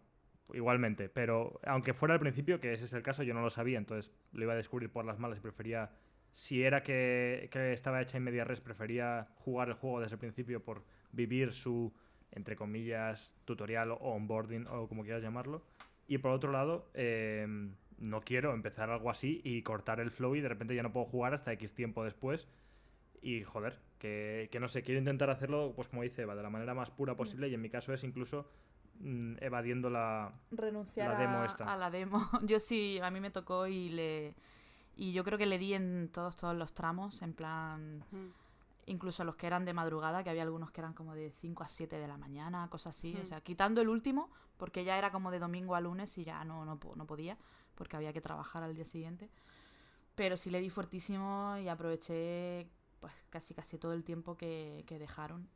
igualmente, pero aunque fuera al principio, que ese es el caso, yo no lo sabía, entonces lo iba a descubrir por las malas y prefería, si era que estaba hecha en media res, prefería jugar el juego desde el principio por vivir su, entre comillas, tutorial o onboarding o como quieras llamarlo. Y por otro lado, no quiero empezar algo así y cortar el flow y de repente ya no puedo jugar hasta X tiempo después. Y joder, que no sé, quiero intentar hacerlo, pues como dice Eva, de la manera más pura posible, y en mi caso es incluso evadiendo renunciar la demo esta. a la demo. Yo sí, a mí me tocó y yo creo que le di en todos los tramos, en plan, incluso los que eran de madrugada, que había algunos que eran como de 5 a 7 de la mañana, cosas así, o sea, quitando el último, porque ya era como de domingo a lunes y ya no podía, porque había que trabajar al día siguiente. Pero sí le di fuertísimo y aproveché pues casi todo el tiempo que dejaron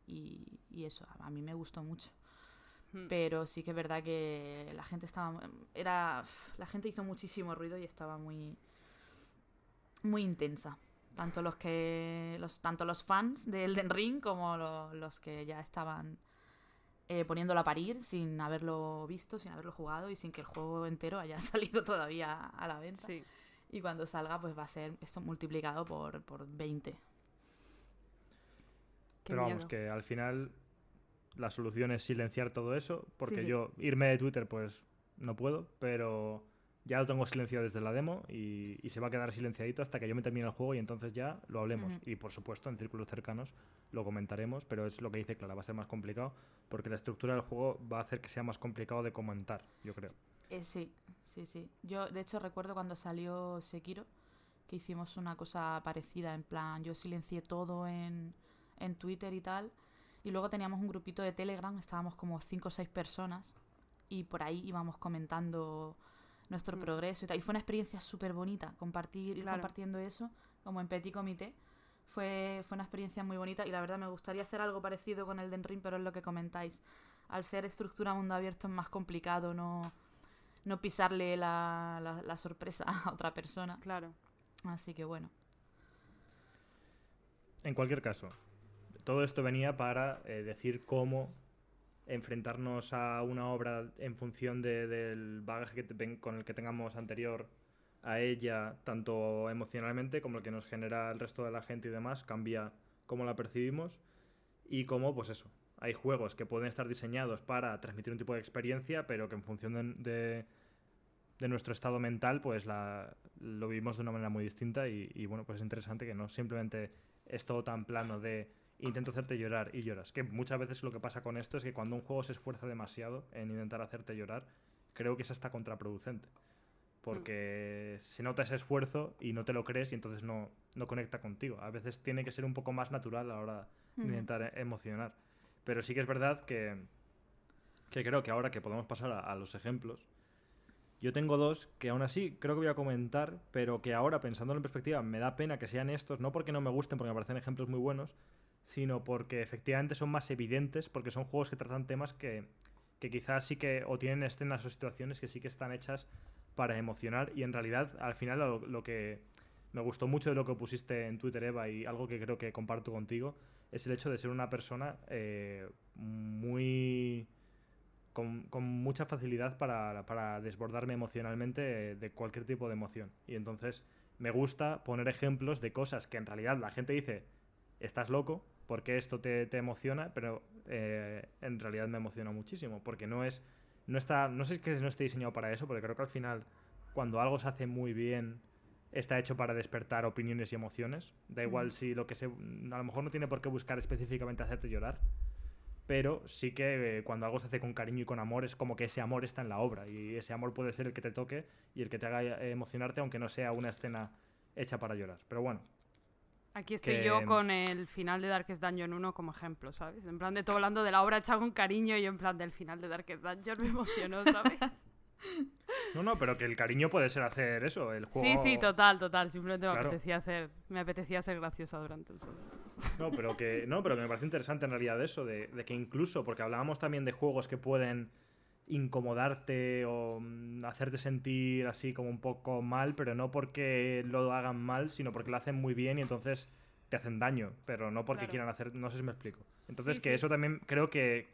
y eso, a mí me gustó mucho. Pero sí que es verdad que la gente la gente hizo muchísimo ruido y estaba muy muy intensa, tanto los fans de Elden Ring como los que ya estaban poniéndolo a parir sin haberlo visto, sin haberlo jugado y sin que el juego entero haya salido todavía a la venta. Sí. Y cuando salga pues va a ser esto multiplicado por 20. Pero vamos, miedo. que al final la solución es silenciar todo eso, porque Sí. yo irme de Twitter, pues no puedo, pero ya lo tengo silenciado desde la demo y se va a quedar silenciadito hasta que yo me termine el juego y entonces ya lo hablemos. Y por supuesto, en círculos cercanos lo comentaremos, pero es lo que dice Clara, va a ser más complicado porque la estructura del juego va a hacer que sea más complicado de comentar, yo creo. Sí. Yo, de hecho, recuerdo cuando salió Sekiro, que hicimos una cosa parecida, en plan, yo silencié todo en Twitter y tal, y luego teníamos un grupito de Telegram, estábamos como 5 o 6 personas, y por ahí íbamos comentando nuestro progreso y tal, y fue una experiencia súper bonita, ir compartiendo eso, como en petit comité, fue una experiencia muy bonita, y la verdad me gustaría hacer algo parecido con Elden Ring, pero es lo que comentáis, al ser estructura mundo abierto es más complicado no pisarle la sorpresa a otra persona. Claro. Así que bueno. En cualquier caso, todo esto venía para decir cómo enfrentarnos a una obra en función del bagaje con el que tengamos anterior a ella, tanto emocionalmente como el que nos genera el resto de la gente y demás, cambia cómo la percibimos y cómo, pues eso, hay juegos que pueden estar diseñados para transmitir un tipo de experiencia, pero que en función de nuestro estado mental, pues lo vivimos de una manera muy distinta y bueno, pues es interesante que no simplemente es todo tan plano de intento hacerte llorar y lloras. Que muchas veces lo que pasa con esto es que cuando un juego se esfuerza demasiado en intentar hacerte llorar, creo que es hasta contraproducente. Porque se nota ese esfuerzo y no te lo crees y entonces no conecta contigo. A veces tiene que ser un poco más natural a la hora de intentar emocionar. Pero sí que es verdad que creo que ahora que podemos pasar a los ejemplos, yo tengo dos que aún así creo que voy a comentar, pero que ahora, pensándolo en perspectiva, me da pena que sean estos, no porque no me gusten, porque me parecen ejemplos muy buenos, sino porque efectivamente son más evidentes, porque son juegos que tratan temas que quizás sí que, o tienen escenas o situaciones que sí que están hechas para emocionar, y en realidad, al final, lo que me gustó mucho de lo que pusiste en Twitter, Eva, y algo que creo que comparto contigo, es el hecho de ser una persona muy... Con mucha facilidad para desbordarme emocionalmente de cualquier tipo de emoción. Y entonces me gusta poner ejemplos de cosas que en realidad la gente dice, estás loco, porque esto te emociona, pero en realidad me emociona muchísimo, porque no sé si es que no esté diseñado para eso, porque creo que al final, cuando algo se hace muy bien, está hecho para despertar opiniones y emociones. Da igual si a lo mejor no tiene por qué buscar específicamente hacerte llorar, pero sí que cuando algo se hace con cariño y con amor es como que ese amor está en la obra y ese amor puede ser el que te toque y el que te haga emocionarte, aunque no sea una escena hecha para llorar. Pero bueno. Aquí estoy yo con el final de Darkest Dungeon 1 como ejemplo, ¿sabes? En plan de todo hablando de la obra hecha con cariño y yo en plan del final de Darkest Dungeon me emocionó, ¿sabes? No, pero que el cariño puede ser hacer eso, el juego... Sí, total. Simplemente me apetecía ser graciosa durante un segundo. Pero que me parece interesante en realidad eso, de que incluso, porque hablábamos también de juegos que pueden incomodarte o hacerte sentir así como un poco mal, pero no porque lo hagan mal, sino porque lo hacen muy bien y entonces te hacen daño, pero no porque quieran hacer... No sé si me explico. Entonces eso también creo que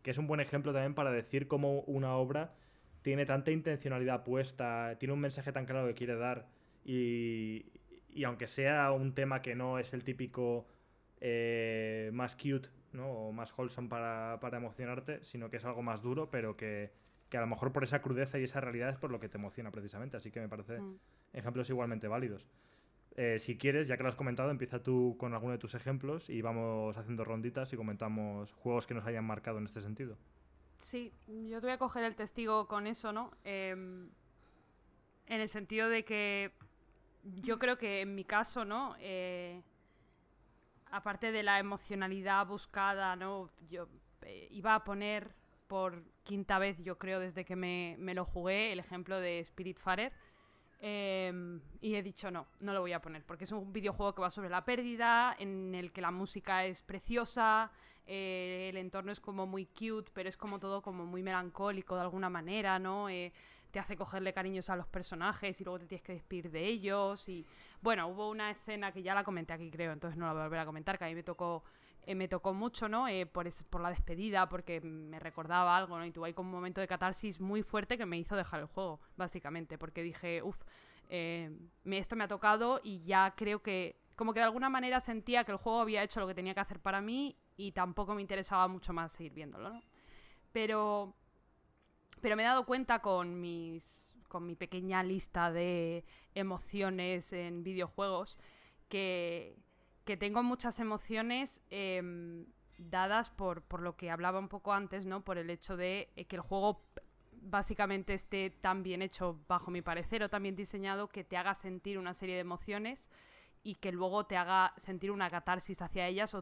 es un buen ejemplo también para decir cómo una obra tiene tanta intencionalidad puesta, tiene un mensaje tan claro que quiere dar y aunque sea un tema que no es el típico más cute, ¿no? O más wholesome para emocionarte, sino que es algo más duro, pero que a lo mejor por esa crudeza y esa realidad es por lo que te emociona precisamente, así que me parece ejemplos igualmente válidos. Si quieres, ya que lo has comentado, empieza tú con alguno de tus ejemplos y vamos haciendo ronditas y comentamos juegos que nos hayan marcado en este sentido. Sí, yo te voy a coger el testigo con eso, ¿no? En el sentido de que yo creo que en mi caso, ¿no? Aparte de la emocionalidad buscada, ¿no? Yo iba a poner por quinta vez, yo creo, desde que me lo jugué, el ejemplo de Spiritfarer. Y he dicho no lo voy a poner, porque es un videojuego que va sobre la pérdida, en el que la música es preciosa, el entorno es como muy cute, pero es como todo como muy melancólico de alguna manera, ¿no? Te hace cogerle cariños a los personajes y luego te tienes que despedir de ellos. Y bueno, hubo una escena que ya la comenté aquí, creo, entonces no la voy a volver a comentar, que a mí me tocó mucho, ¿no? Por la despedida, porque me recordaba algo, ¿no? Y tuve ahí como un momento de catarsis muy fuerte que me hizo dejar el juego, básicamente, porque dije, esto me ha tocado y ya creo que como que de alguna manera sentía que el juego había hecho lo que tenía que hacer para mí y tampoco me interesaba mucho más seguir viéndolo, ¿no? Pero Pero me he dado cuenta con mi pequeña lista de emociones en videojuegos que tengo muchas emociones dadas por lo que hablaba un poco antes, ¿no? Por el hecho de que el juego básicamente esté tan bien hecho, bajo mi parecer, o tan bien diseñado, que te haga sentir una serie de emociones y que luego te haga sentir una catarsis hacia ellas o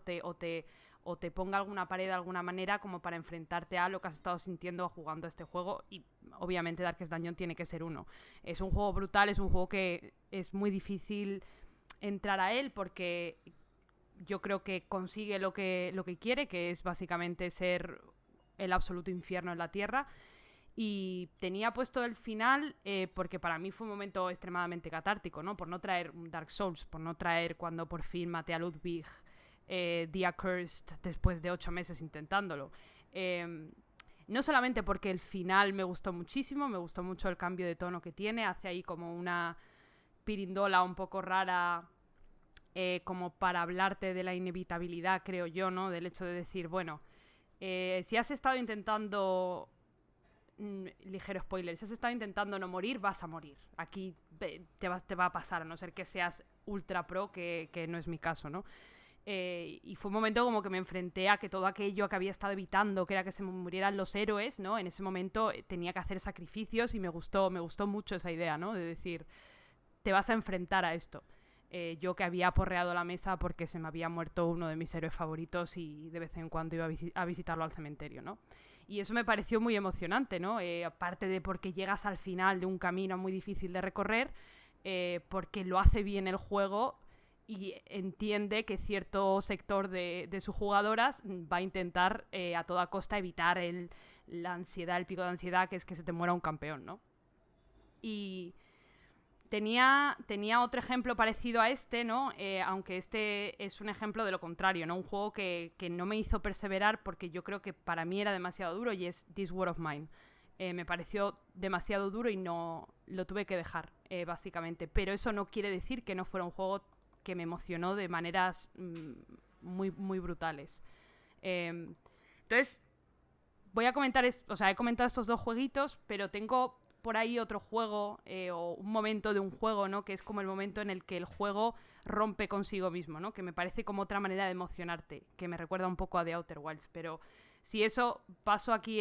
te ponga alguna pared de alguna manera como para enfrentarte a lo que has estado sintiendo jugando a este juego. Y obviamente Darkest Dungeon tiene que ser uno. Es un juego brutal, es un juego que es muy difícil entrar a él porque yo creo que consigue lo que quiere, que es básicamente ser el absoluto infierno en la tierra. Y tenía puesto el final porque para mí fue un momento extremadamente catártico, ¿no? Por no traer un Dark Souls, por no traer cuando por fin maté a Ludwig, The Accursed, después de 8 meses intentándolo. No solamente porque el final me gustó muchísimo, me gustó mucho el cambio de tono que tiene, hace ahí como una pirindola un poco rara, como para hablarte de la inevitabilidad, creo yo, ¿no? Del hecho de decir, bueno, si has estado intentando... ligero spoiler, si has estado intentando no morir, vas a morir. Aquí te va a pasar, a no ser que seas ultra pro, que no es mi caso, ¿no? Y fue un momento como que me enfrenté a que todo aquello que había estado evitando, que era que se murieran los héroes, ¿no? En ese momento tenía que hacer sacrificios y me gustó mucho esa idea, ¿no? De decir, te vas a enfrentar a esto. Yo que había aporreado la mesa porque se me había muerto uno de mis héroes favoritos y de vez en cuando iba a visitarlo al cementerio, ¿no? Y eso me pareció muy emocionante, ¿no? Aparte de porque llegas al final de un camino muy difícil de recorrer, porque lo hace bien el juego y entiende que cierto sector de sus jugadoras va a intentar a toda costa evitar la ansiedad, el pico de ansiedad, que es que se te muera un campeón, ¿no? Y tenía otro ejemplo parecido a este, ¿no? Aunque este es un ejemplo de lo contrario, ¿no? Un juego que no me hizo perseverar porque yo creo que para mí era demasiado duro, y es This War of Mine. Me pareció demasiado duro y no lo tuve que dejar, básicamente. Pero eso no quiere decir que no fuera un juego que me emocionó de maneras muy, muy brutales. Entonces, voy a comentar, he comentado estos dos jueguitos, pero tengo por ahí otro juego o un momento de un juego, ¿no? Que es como el momento en el que el juego rompe consigo mismo, ¿no? Que me parece como otra manera de emocionarte, que me recuerda un poco a The Outer Wilds, pero si eso, paso aquí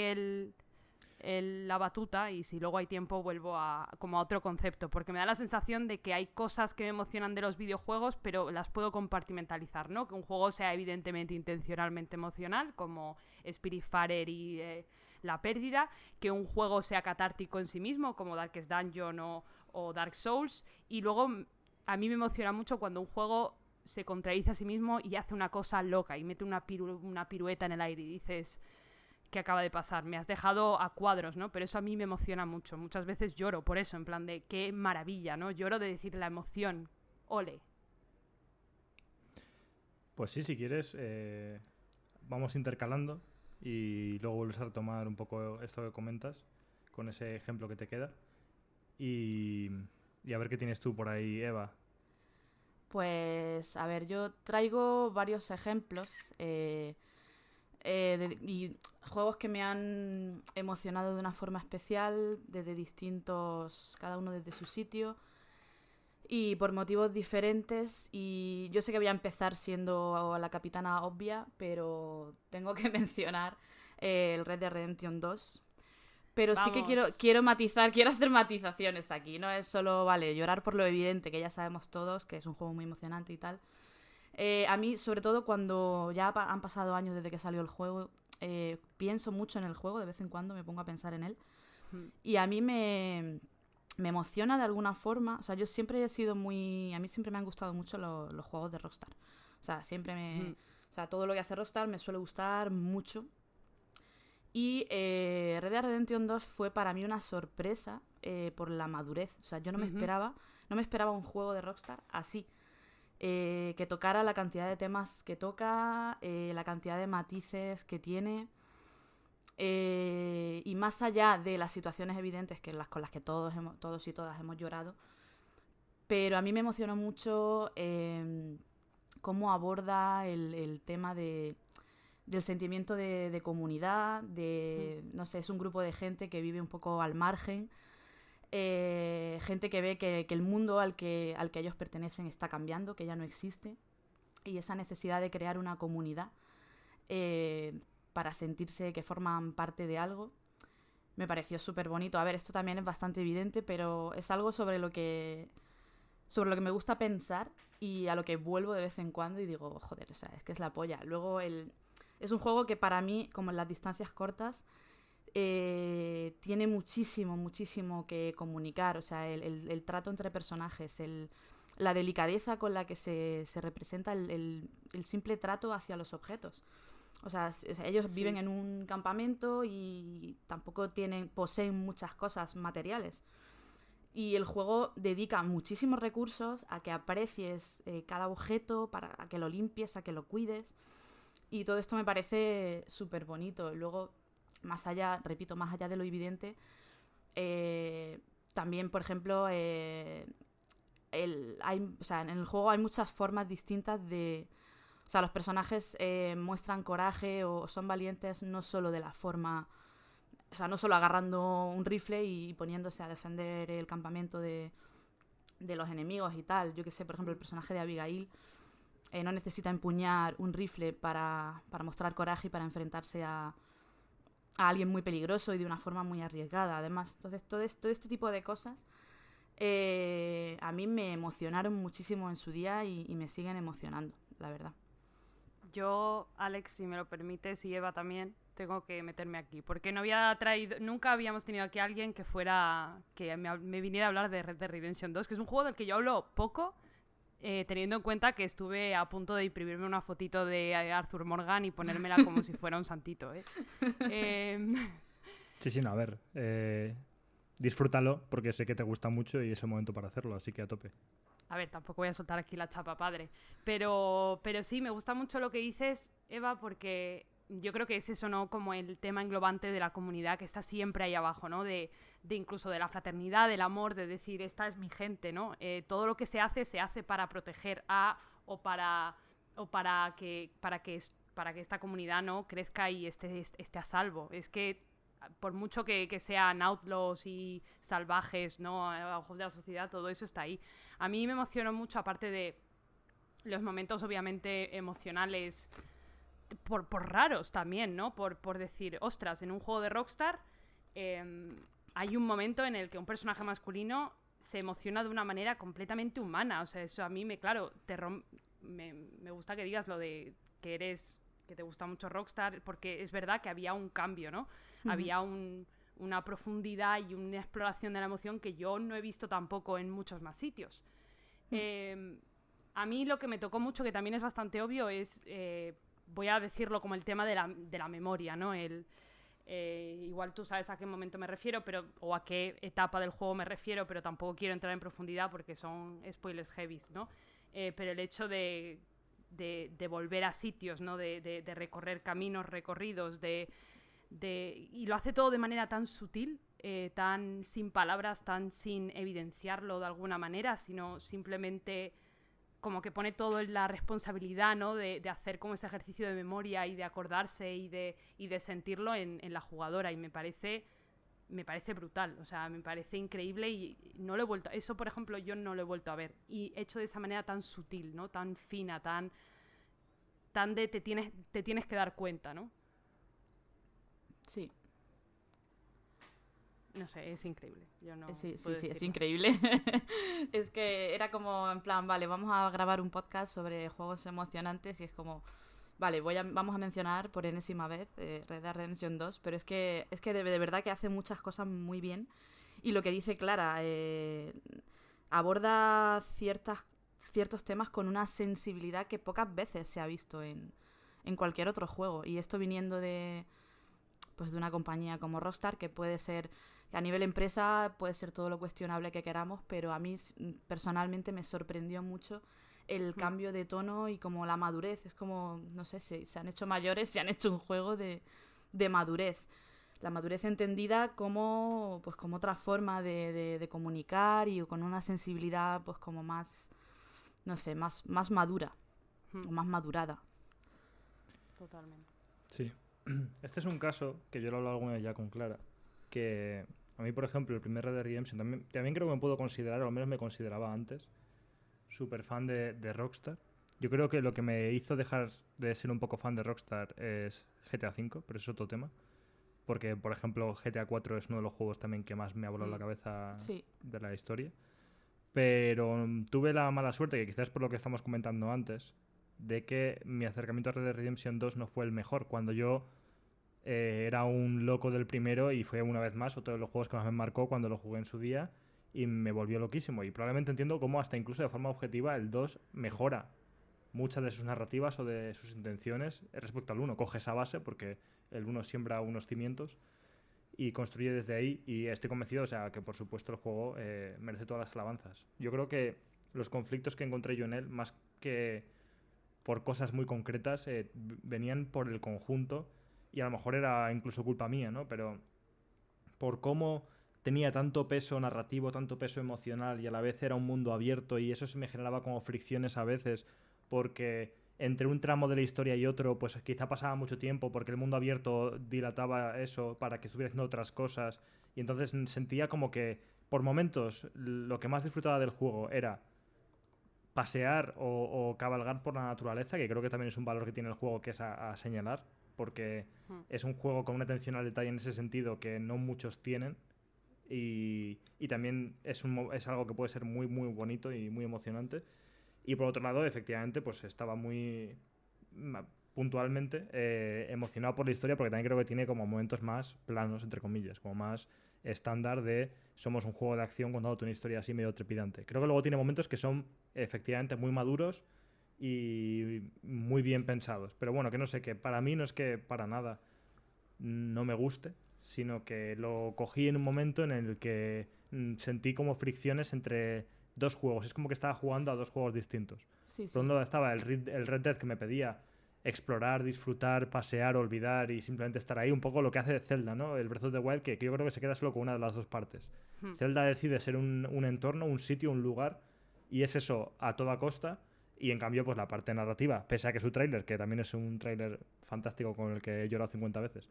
la batuta y si luego hay tiempo vuelvo como a otro concepto, porque me da la sensación de que hay cosas que me emocionan de los videojuegos, pero las puedo compartimentalizar, ¿no? Que un juego sea evidentemente intencionalmente emocional, como Spiritfarer y la pérdida, que un juego sea catártico en sí mismo, como Darkest Dungeon o Dark Souls, y luego a mí me emociona mucho cuando un juego se contradice a sí mismo y hace una cosa loca y mete una pirueta en el aire y dices, ¿qué acaba de pasar? Me has dejado a cuadros, ¿no? Pero eso a mí me emociona mucho. Muchas veces lloro por eso, en plan de qué maravilla, ¿no? Lloro de decir la emoción. ¡Ole! Pues sí, si quieres, vamos intercalando y luego vuelves a retomar un poco esto que comentas con ese ejemplo que te queda y a ver qué tienes tú por ahí, Eva. Pues, a ver, yo traigo varios ejemplos y juegos que me han emocionado de una forma especial, desde distintos, cada uno desde su sitio y por motivos diferentes. Y yo sé que voy a empezar siendo la capitana obvia, pero tengo que mencionar el Red Dead Redemption 2. Pero Vamos. sí que quiero matizar, quiero hacer matizaciones aquí. No es solo, vale, llorar por lo evidente, que ya sabemos todos, que es un juego muy emocionante y tal. A mí, sobre todo cuando ya han pasado años desde que salió el juego, pienso mucho en el juego, de vez en cuando me pongo a pensar en él. Y a mí me emociona de alguna forma. O sea, yo siempre he sido muy... A mí siempre me han gustado mucho los juegos de Rockstar. O sea, o sea, todo lo que hace Rockstar me suele gustar mucho. Y Red Dead Redemption 2 fue para mí una sorpresa por la madurez. O sea, yo no me esperaba un juego de Rockstar así. Que tocara la cantidad de temas que toca, la cantidad de matices que tiene. Y más allá de las situaciones evidentes con las que todos y todas hemos llorado. Pero a mí me emocionó mucho cómo aborda el tema de del sentimiento de comunidad, no sé, es un grupo de gente que vive un poco al margen, gente que ve que el mundo al que ellos pertenecen está cambiando, que ya no existe, y esa necesidad de crear una comunidad para sentirse que forman parte de algo, me pareció súper bonito. A ver, esto también es bastante evidente, pero es algo sobre lo que me gusta pensar y a lo que vuelvo de vez en cuando y digo, joder, o sea, es que es la polla. Luego es un juego que para mí, como en las distancias cortas, tiene muchísimo que comunicar. O sea, el trato entre personajes, la delicadeza con la que se representa el simple trato hacia los objetos. O sea, ellos viven en un campamento y tampoco poseen muchas cosas materiales. Y el juego dedica muchísimos recursos a que aprecies cada objeto, a que lo limpies, a que lo cuides. Y todo esto me parece súper bonito. Luego, más allá de lo evidente, también, por ejemplo, en el juego hay muchas formas distintas de... O sea, los personajes muestran coraje o son valientes no solo de la forma... O sea, no solo agarrando un rifle y poniéndose a defender el campamento de los enemigos y tal. Yo que sé, por ejemplo, el personaje de Abigail no necesita empuñar un rifle para mostrar coraje y para enfrentarse a alguien muy peligroso y de una forma muy arriesgada, además. Entonces, todo este tipo de cosas a mí me emocionaron muchísimo en su día y me siguen emocionando, la verdad. Yo, Alex, si me lo permites, y Eva también, tengo que meterme aquí, porque nunca habíamos tenido aquí a alguien que me viniera a hablar de Red Dead Redemption 2, que es un juego del que yo hablo poco, teniendo en cuenta que estuve a punto de imprimirme una fotito de Arthur Morgan y ponérmela como si fuera un santito, ¿eh? Sí, no, a ver, disfrútalo, porque sé que te gusta mucho y es el momento para hacerlo, así que a tope. A ver, tampoco voy a soltar aquí la chapa padre, pero sí, me gusta mucho lo que dices, Eva, porque yo creo que es eso, ¿no? Como el tema englobante de la comunidad que está siempre ahí abajo, ¿no? De incluso de la fraternidad, del amor, de decir, esta es mi gente, ¿no? Todo lo que se hace para proteger o para que esta comunidad, ¿no? crezca y esté a salvo. Es que por mucho que sean outlaws y salvajes, ¿no? A ojos de la sociedad, todo eso está ahí. A mí me emocionó mucho, aparte de los momentos obviamente emocionales, por raros también, ¿no? Por decir, ostras, en un juego de Rockstar hay un momento en el que un personaje masculino se emociona de una manera completamente humana. O sea, eso a mí me gusta que digas lo de que te gusta mucho Rockstar, porque es verdad que había un cambio, ¿no? Uh-huh. Había una profundidad y una exploración de la emoción que yo no he visto tampoco en muchos más sitios. Uh-huh. A mí lo que me tocó mucho, que también es bastante obvio, es, voy a decirlo como el tema de la memoria, ¿no? Igual tú sabes a qué momento me refiero, o a qué etapa del juego me refiero, pero tampoco quiero entrar en profundidad porque son spoilers heavy, ¿no? Pero el hecho de volver a sitios, ¿no? De recorrer caminos recorridos, y lo hace todo de manera tan sutil, tan sin palabras, tan sin evidenciarlo de alguna manera, sino simplemente como que pone todo en la responsabilidad, ¿no? de hacer como ese ejercicio de memoria y de acordarse y de sentirlo en la jugadora, y me parece brutal, o sea, me parece increíble, y no lo he vuelto, eso por ejemplo yo no lo he vuelto a ver, y hecho de esa manera tan sutil, ¿no? Tan fina, tan de te tienes que dar cuenta, ¿no? Sí. No sé, es increíble. Yo no sí, es increíble. Es que era como en plan, vale, vamos a grabar un podcast sobre juegos emocionantes y es como, vale, vamos a mencionar por enésima vez Red Dead Redemption 2, pero es que de verdad que hace muchas cosas muy bien, y lo que dice Clara, aborda ciertos temas con una sensibilidad que pocas veces se ha visto en cualquier otro juego, y esto viniendo de una compañía como Rockstar, que puede ser, a nivel empresa, puede ser todo lo cuestionable que queramos, pero a mí personalmente me sorprendió mucho el cambio de tono y como la madurez. Es como, no sé, se han hecho mayores, se han hecho un juego de madurez. La madurez entendida como otra forma de comunicar, y con una sensibilidad pues como más, no sé, más madura, o más madurada. Totalmente. Sí. Este es un caso que yo lo he hablado alguna vez ya con Clara, que a mí, por ejemplo, el primer Red Dead Redemption también creo que me puedo considerar, o al menos me consideraba antes, súper fan de Rockstar. Yo creo que lo que me hizo dejar de ser un poco fan de Rockstar es GTA V, pero eso es otro tema. Porque, por ejemplo, GTA 4 es uno de los juegos también que más me ha volado la cabeza Sí. de la historia. Pero tuve la mala suerte, que quizás por lo que estamos comentando antes, de que mi acercamiento a Red Dead Redemption 2 no fue el mejor. Cuando yo era un loco del primero y fue una vez más otro de los juegos que más me marcó cuando lo jugué en su día y me volvió loquísimo. Y probablemente entiendo cómo hasta incluso de forma objetiva el 2 mejora muchas de sus narrativas o de sus intenciones respecto al 1. Coge esa base porque el 1 siembra unos cimientos y construye desde ahí, y estoy convencido, o sea, que por supuesto el juego merece todas las alabanzas. Yo creo que los conflictos que encontré yo en él, más que por cosas muy concretas, venían por el conjunto, y a lo mejor era incluso culpa mía, ¿no? Pero por cómo tenía tanto peso narrativo, tanto peso emocional, y a la vez era un mundo abierto, y eso se me generaba como fricciones a veces, porque entre un tramo de la historia y otro, pues quizá pasaba mucho tiempo porque el mundo abierto dilataba eso para que estuviera haciendo otras cosas, y entonces sentía como que por momentos lo que más disfrutaba del juego era pasear o cabalgar por la naturaleza, que creo que también es un valor que tiene el juego que es a señalar, porque es un juego con una atención al detalle en ese sentido que no muchos tienen, y también es algo que puede ser muy muy bonito y muy emocionante. Y por otro lado, efectivamente, pues estaba muy puntualmente emocionado por la historia, porque también creo que tiene como momentos más planos, entre comillas, como más estándar de somos un juego de acción contándote una historia así medio trepidante. Creo que luego tiene momentos que son efectivamente muy maduros y muy bien pensados. Pero bueno, que no sé, que para mí no es que para nada no me guste, sino que lo cogí en un momento en el que sentí como fricciones entre dos juegos. Es como que estaba jugando a dos juegos distintos. Sí, Por sí. un lado estaba el Red Dead, que me pedía explorar, disfrutar, pasear, olvidar y simplemente estar ahí. Un poco lo que hace Zelda, ¿no? El Breath of the Wild, que yo creo que se queda solo con una de las dos partes. Zelda decide ser un entorno, un sitio, un lugar, y es eso a toda costa. Y en cambio, pues la parte narrativa, pese a que su tráiler, que también es un tráiler fantástico con el que he llorado 50 veces,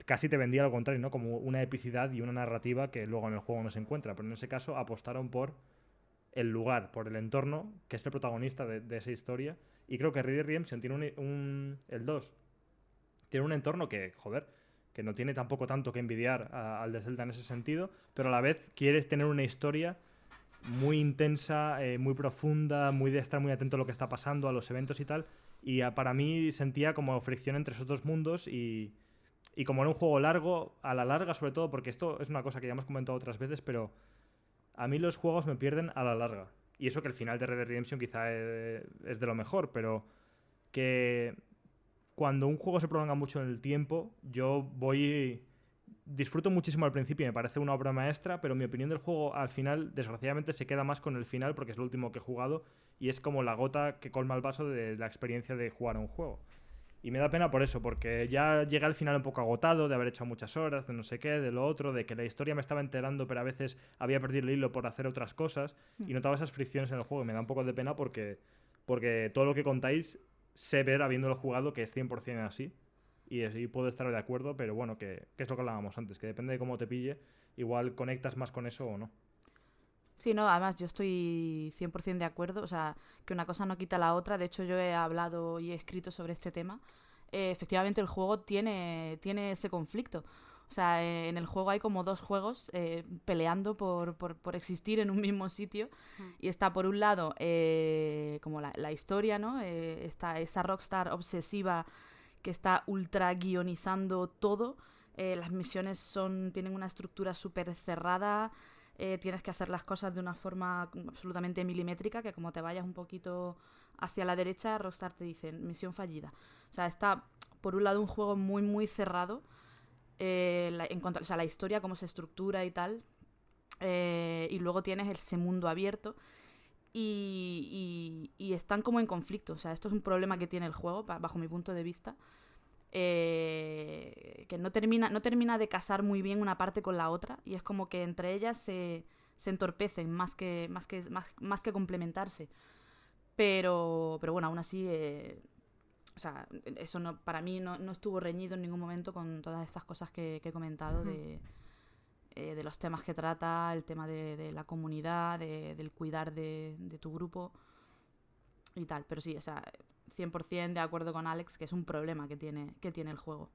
casi te vendía lo contrario, ¿no? Como una epicidad y una narrativa que luego en el juego no se encuentra. Pero en ese caso apostaron por el lugar, por el entorno, que es el protagonista de esa historia. Y creo que Red Dead Redemption tiene el 2 tiene un entorno que, joder, que no tiene tampoco tanto que envidiar al de Zelda en ese sentido, pero a la vez quieres tener una historia muy intensa, muy profunda, muy de estar muy atento a lo que está pasando, a los eventos y tal. Y para mí sentía como fricción entre esos dos mundos, y como era un juego largo, a la larga sobre todo, porque esto es una cosa que ya hemos comentado otras veces, pero a mí los juegos me pierden a la larga. Y eso que el final de Red Dead Redemption quizá es de lo mejor, pero que cuando un juego se prolonga mucho en el tiempo, disfruto muchísimo al principio y me parece una obra maestra, pero mi opinión del juego al final, desgraciadamente, se queda más con el final porque es lo último que he jugado y es como la gota que colma el vaso de la experiencia de jugar a un juego. Y me da pena por eso, porque ya llegué al final un poco agotado de haber hecho muchas horas, de no sé qué, de lo otro, de que la historia me estaba enterando, pero a veces había perdido el hilo por hacer otras cosas y notaba esas fricciones en el juego. Y me da un poco de pena porque todo lo que contáis sé ver habiéndolo jugado que es 100% así. Y así puedo estar de acuerdo, pero bueno, que es lo que hablábamos antes, que depende de cómo te pille, igual conectas más con eso o no. Sí, no, además yo estoy 100% de acuerdo, o sea, que una cosa no quita la otra. De hecho, yo he hablado y he escrito sobre este tema. Efectivamente, el juego tiene ese conflicto. O sea, en el juego hay como dos juegos peleando por existir en un mismo sitio. Y está, por un lado, como la historia, ¿no? Está esa rockstar obsesiva que está ultra guionizando todo. Las misiones tienen una estructura súper cerrada. Tienes que hacer las cosas de una forma absolutamente milimétrica, que como te vayas un poquito hacia la derecha, Rockstar te dice misión fallida. O sea, está por un lado un juego muy muy cerrado en cuanto a la historia, cómo se estructura y tal, y luego tienes ese mundo abierto y están como en conflicto. O sea, esto es un problema que tiene el juego bajo mi punto de vista. Que no termina de casar muy bien una parte con la otra, y es como que entre ellas se entorpecen más que complementarse, pero bueno, aún así O sea, eso no, para mí no estuvo reñido en ningún momento con todas estas cosas que he comentado de los temas que trata, el tema de la comunidad, del cuidar de tu grupo y tal. Pero sí, o sea, 100% de acuerdo con Alex, que es un problema que tiene el juego.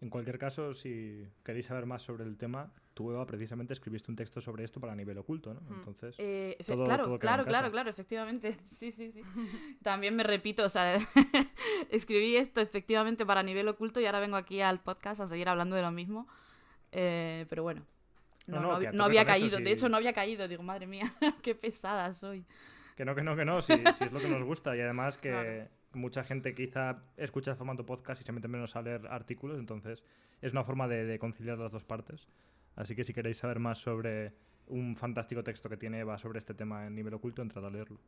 En cualquier caso, si queréis saber más sobre el tema, tú, Eva, precisamente escribiste un texto sobre esto para Nivel Oculto, ¿no? Entonces, claro, efectivamente. Sí. También me repito, o sea, escribí esto efectivamente para Nivel Oculto y ahora vengo aquí al podcast a seguir hablando de lo mismo. Pero bueno, no había caído. De hecho, no había caído. Digo, madre mía, qué pesada soy. Que no, si es lo que nos gusta. Y además que mucha gente quizá escucha el formato podcast y se mete menos a leer artículos, entonces es una forma de conciliar las dos partes. Así que si queréis saber más sobre un fantástico texto que tiene Eva sobre este tema en Nivel Oculto, entrad a leerlo.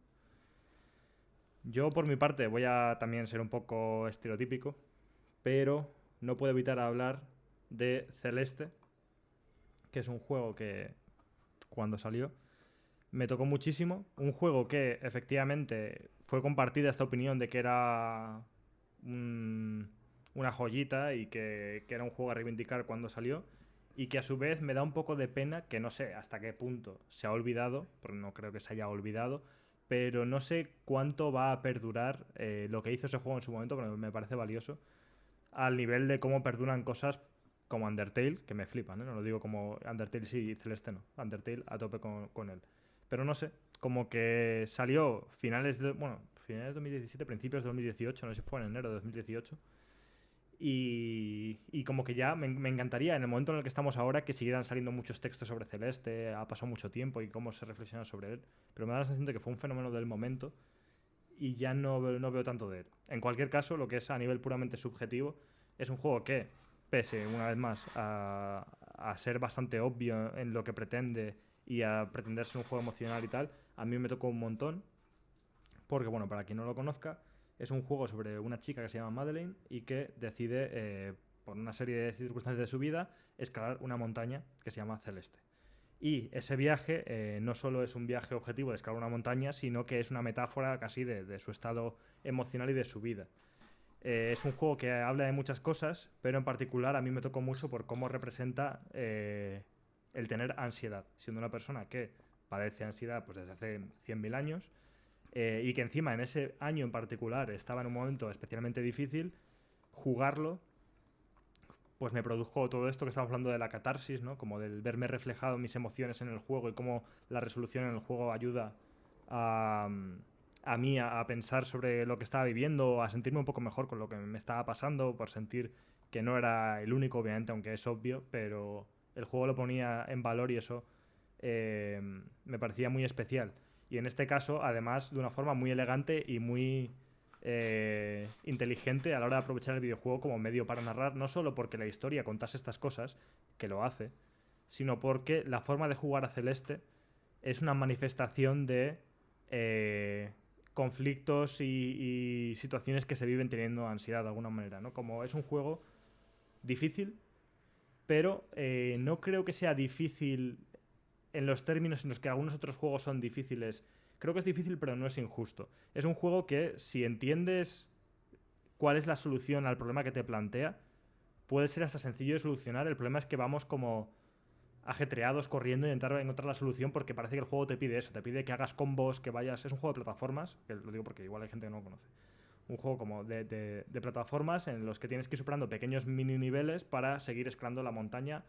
Yo, por mi parte, voy a también ser un poco estereotípico, pero no puedo evitar hablar de Celeste, que es un juego que cuando salió me tocó muchísimo. Un juego que efectivamente fue compartida esta opinión de que era una joyita y que era un juego a reivindicar cuando salió, y que a su vez me da un poco de pena que no sé hasta qué punto se ha olvidado, porque no creo que se haya olvidado, pero no sé cuánto va a perdurar lo que hizo ese juego en su momento, pero me parece valioso, al nivel de cómo perduran cosas como Undertale, que me flipan, ¿eh? No lo digo como Undertale sí y Celeste no. Undertale a tope con él. Pero no sé, como que salió finales de 2017, principios de 2018, no sé si fue en enero de 2018. Y como que ya me encantaría, en el momento en el que estamos ahora, que siguieran saliendo muchos textos sobre Celeste, ha pasado mucho tiempo y cómo se reflexiona sobre él. Pero me da la sensación de que fue un fenómeno del momento y ya no veo tanto de él. En cualquier caso, lo que es a nivel puramente subjetivo, es un juego que, pese una vez más a ser bastante obvio en lo que pretende y a pretender ser un juego emocional y tal, a mí me tocó un montón, porque bueno, para quien no lo conozca, es un juego sobre una chica que se llama Madeleine y que decide, por una serie de circunstancias de su vida, escalar una montaña que se llama Celeste. Y ese viaje no solo es un viaje objetivo de escalar una montaña, sino que es una metáfora casi de su estado emocional y de su vida. Es un juego que habla de muchas cosas, pero en particular a mí me tocó mucho por cómo representa el tener ansiedad, siendo una persona que padece ansiedad pues desde hace 100.000 años, y que encima en ese año en particular estaba en un momento especialmente difícil. Jugarlo pues me produjo todo esto que estamos hablando de la catarsis, ¿no? Como del verme reflejado mis emociones en el juego y cómo la resolución en el juego ayuda a mí a pensar sobre lo que estaba viviendo, a sentirme un poco mejor con lo que me estaba pasando, por sentir que no era el único, obviamente, aunque es obvio, pero el juego lo ponía en valor y eso me parecía muy especial. Y en este caso, además, de una forma muy elegante y muy inteligente a la hora de aprovechar el videojuego como medio para narrar, no solo porque la historia contase estas cosas, que lo hace, sino porque la forma de jugar a Celeste es una manifestación de conflictos y situaciones que se viven teniendo ansiedad de alguna manera, ¿no? Como es un juego difícil, pero no creo que sea difícil en los términos en los que algunos otros juegos son difíciles. Creo que es difícil, pero no es injusto. Es un juego que, si entiendes cuál es la solución al problema que te plantea, puede ser hasta sencillo de solucionar. El problema es que vamos como ajetreados, corriendo, intentar encontrar la solución, porque parece que el juego te pide eso, te pide que hagas combos, que vayas... Es un juego de plataformas, que lo digo porque igual hay gente que no lo conoce. Un juego como de plataformas en los que tienes que ir superando pequeños mini niveles para seguir escalando la montaña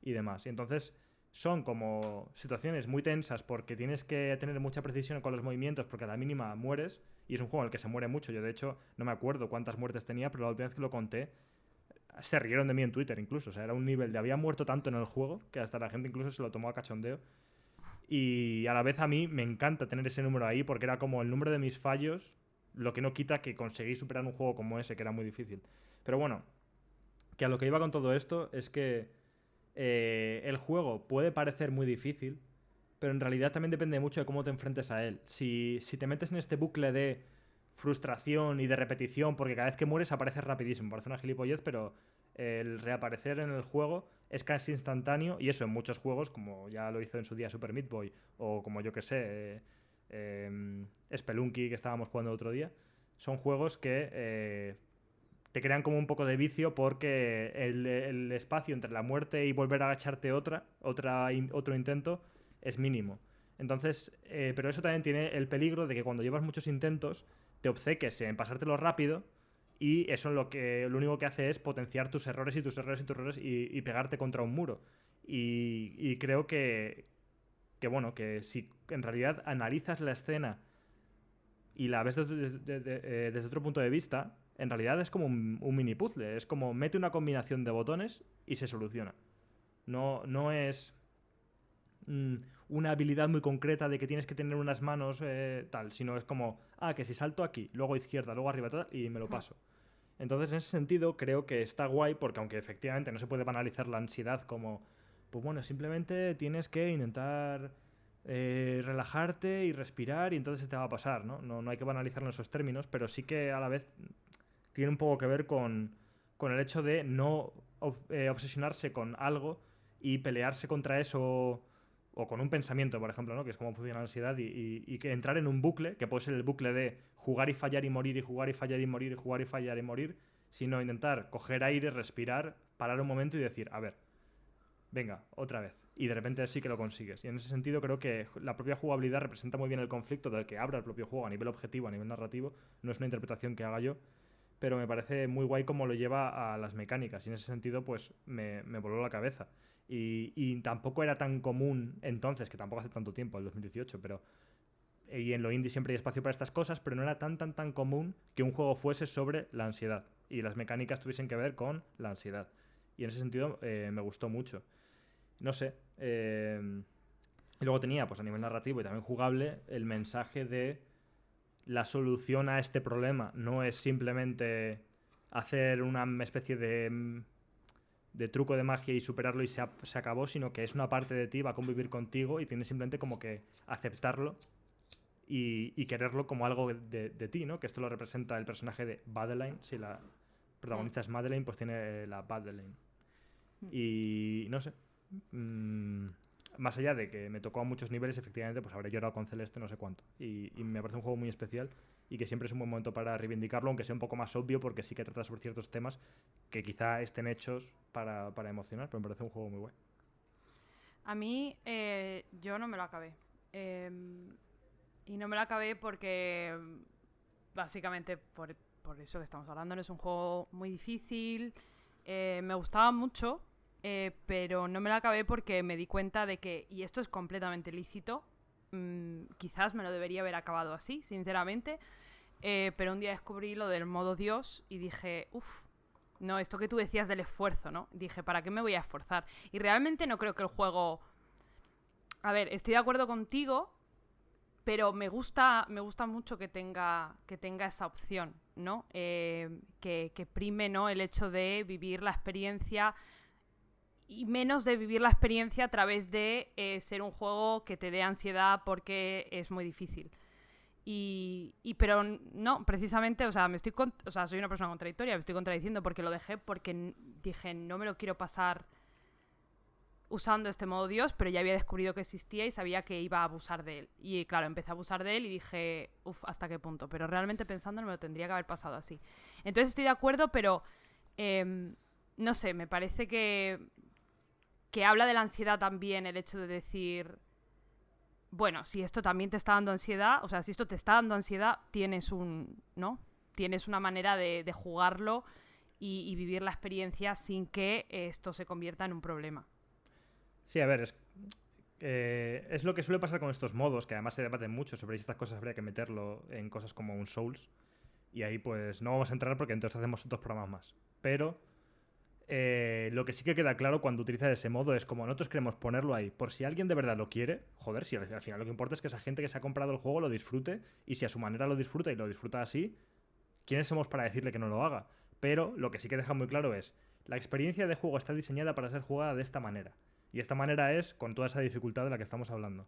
y demás. Y entonces son como situaciones muy tensas porque tienes que tener mucha precisión con los movimientos, porque a la mínima mueres, y es un juego en el que se muere mucho. Yo de hecho no me acuerdo cuántas muertes tenía, pero la última vez que lo conté se rieron de mí en Twitter incluso. O sea, era un nivel de había muerto tanto en el juego que hasta la gente incluso se lo tomó a cachondeo. Y a la vez a mí me encanta tener ese número ahí, porque era como el número de mis fallos, lo que no quita que conseguí superar un juego como ese, que era muy difícil. Pero bueno, que a lo que iba con todo esto es que el juego puede parecer muy difícil, pero en realidad también depende mucho de cómo te enfrentes a él. Si te metes en este bucle de frustración y de repetición, porque cada vez que mueres apareces rapidísimo, parece una gilipollez, pero el reaparecer en el juego es casi instantáneo, y eso en muchos juegos, como ya lo hizo en su día Super Meat Boy, o como yo que sé, Spelunky, que estábamos jugando el otro día, son juegos que te crean como un poco de vicio porque el espacio entre la muerte y volver a agacharte otro intento es mínimo. Entonces, pero eso también tiene el peligro de que cuando llevas muchos intentos te obceques en pasártelo rápido y eso lo único que hace es potenciar tus errores y pegarte contra un muro. Y creo que bueno, que si en realidad analizas la escena y la ves desde otro punto de vista, en realidad es como un mini puzzle. Es como mete una combinación de botones y se soluciona. No es una habilidad muy concreta de que tienes que tener unas manos tal, sino es como, que si salto aquí, luego izquierda, luego arriba tal, y me lo paso. Entonces, en ese sentido, creo que está guay porque aunque efectivamente no se puede banalizar la ansiedad como, pues bueno, simplemente tienes que intentar relajarte y respirar y entonces se te va a pasar, ¿no? No hay que banalizarlo en esos términos, pero sí que a la vez tiene un poco que ver con el hecho de no obsesionarse con algo y pelearse contra eso o con un pensamiento, por ejemplo, ¿no? Que es como funciona la ansiedad y que entrar en un bucle, que puede ser el bucle de jugar y fallar y morir y jugar y fallar y morir y jugar y fallar y morir, sino intentar coger aire, respirar, parar un momento y decir, a ver, venga, otra vez. Y de repente sí que lo consigues. Y en ese sentido creo que la propia jugabilidad representa muy bien el conflicto del que abra el propio juego a nivel objetivo, a nivel narrativo. No es una interpretación que haga yo, pero me parece muy guay cómo lo lleva a las mecánicas. Y en ese sentido, pues me voló la cabeza. Y tampoco era tan común entonces, que tampoco hace tanto tiempo, el 2018, pero... Y en lo indie siempre hay espacio para estas cosas, pero no era tan común que un juego fuese sobre la ansiedad y las mecánicas tuviesen que ver con la ansiedad. Y en ese sentido me gustó mucho. No sé. Y luego tenía, pues a nivel narrativo y también jugable, el mensaje de la solución a este problema no es simplemente hacer una especie de truco de magia y superarlo y se acabó, sino que es una parte de ti, va a convivir contigo y tienes simplemente como que aceptarlo y quererlo como algo de ti, ¿no? Que esto lo representa el personaje de Madeline. Si la protagonista es Madeline, pues tiene la Madeline. Y no sé. Más allá de que me tocó a muchos niveles, efectivamente, pues habré llorado con Celeste no sé cuánto. Y me parece un juego muy especial y que siempre es un buen momento para reivindicarlo, aunque sea un poco más obvio, porque sí que trata sobre ciertos temas que quizá estén hechos para emocionar, pero me parece un juego muy guay. A mí, yo no me lo acabé. Y no me lo acabé porque, básicamente, por eso que estamos hablando, no es un juego muy difícil. Me gustaba mucho, pero no me lo acabé porque me di cuenta de que, y esto es completamente lícito, quizás me lo debería haber acabado así, sinceramente, pero un día descubrí lo del modo Dios y dije, no, esto que tú decías del esfuerzo, ¿no? Dije, ¿para qué me voy a esforzar? Y realmente no creo que el juego... A ver, estoy de acuerdo contigo, pero me gusta mucho que tenga esa opción, ¿no? Que prime, ¿no? El hecho de vivir la experiencia y menos de vivir la experiencia a través de ser un juego que te dé ansiedad porque es muy difícil. Pero no, precisamente, o sea, soy una persona contradictoria, me estoy contradiciendo porque lo dejé porque dije, no me lo quiero pasar usando este modo Dios, pero ya había descubrido que existía y sabía que iba a abusar de él. Y claro, empecé a abusar de él y dije, ¿hasta qué punto? Pero realmente pensándolo me lo tendría que haber pasado así. Entonces estoy de acuerdo, pero no sé, me parece que habla de la ansiedad también el hecho de decir, bueno, si esto también te está dando ansiedad, o sea, si esto te está dando ansiedad, tienes una manera de jugarlo y vivir la experiencia sin que esto se convierta en un problema. Sí, a ver, es lo que suele pasar con estos modos, que además se debaten mucho sobre si estas cosas habría que meterlo en cosas como un Souls. Y ahí pues no vamos a entrar porque entonces hacemos 2 programas más. Pero lo que sí que queda claro cuando utilizas ese modo es como nosotros queremos ponerlo ahí. Por si alguien de verdad lo quiere, joder, si al final lo que importa es que esa gente que se ha comprado el juego lo disfrute. Y si a su manera lo disfruta y lo disfruta así, ¿quiénes somos para decirle que no lo haga? Pero lo que sí que deja muy claro es, la experiencia de juego está diseñada para ser jugada de esta manera. Y esta manera es con toda esa dificultad de la que estamos hablando.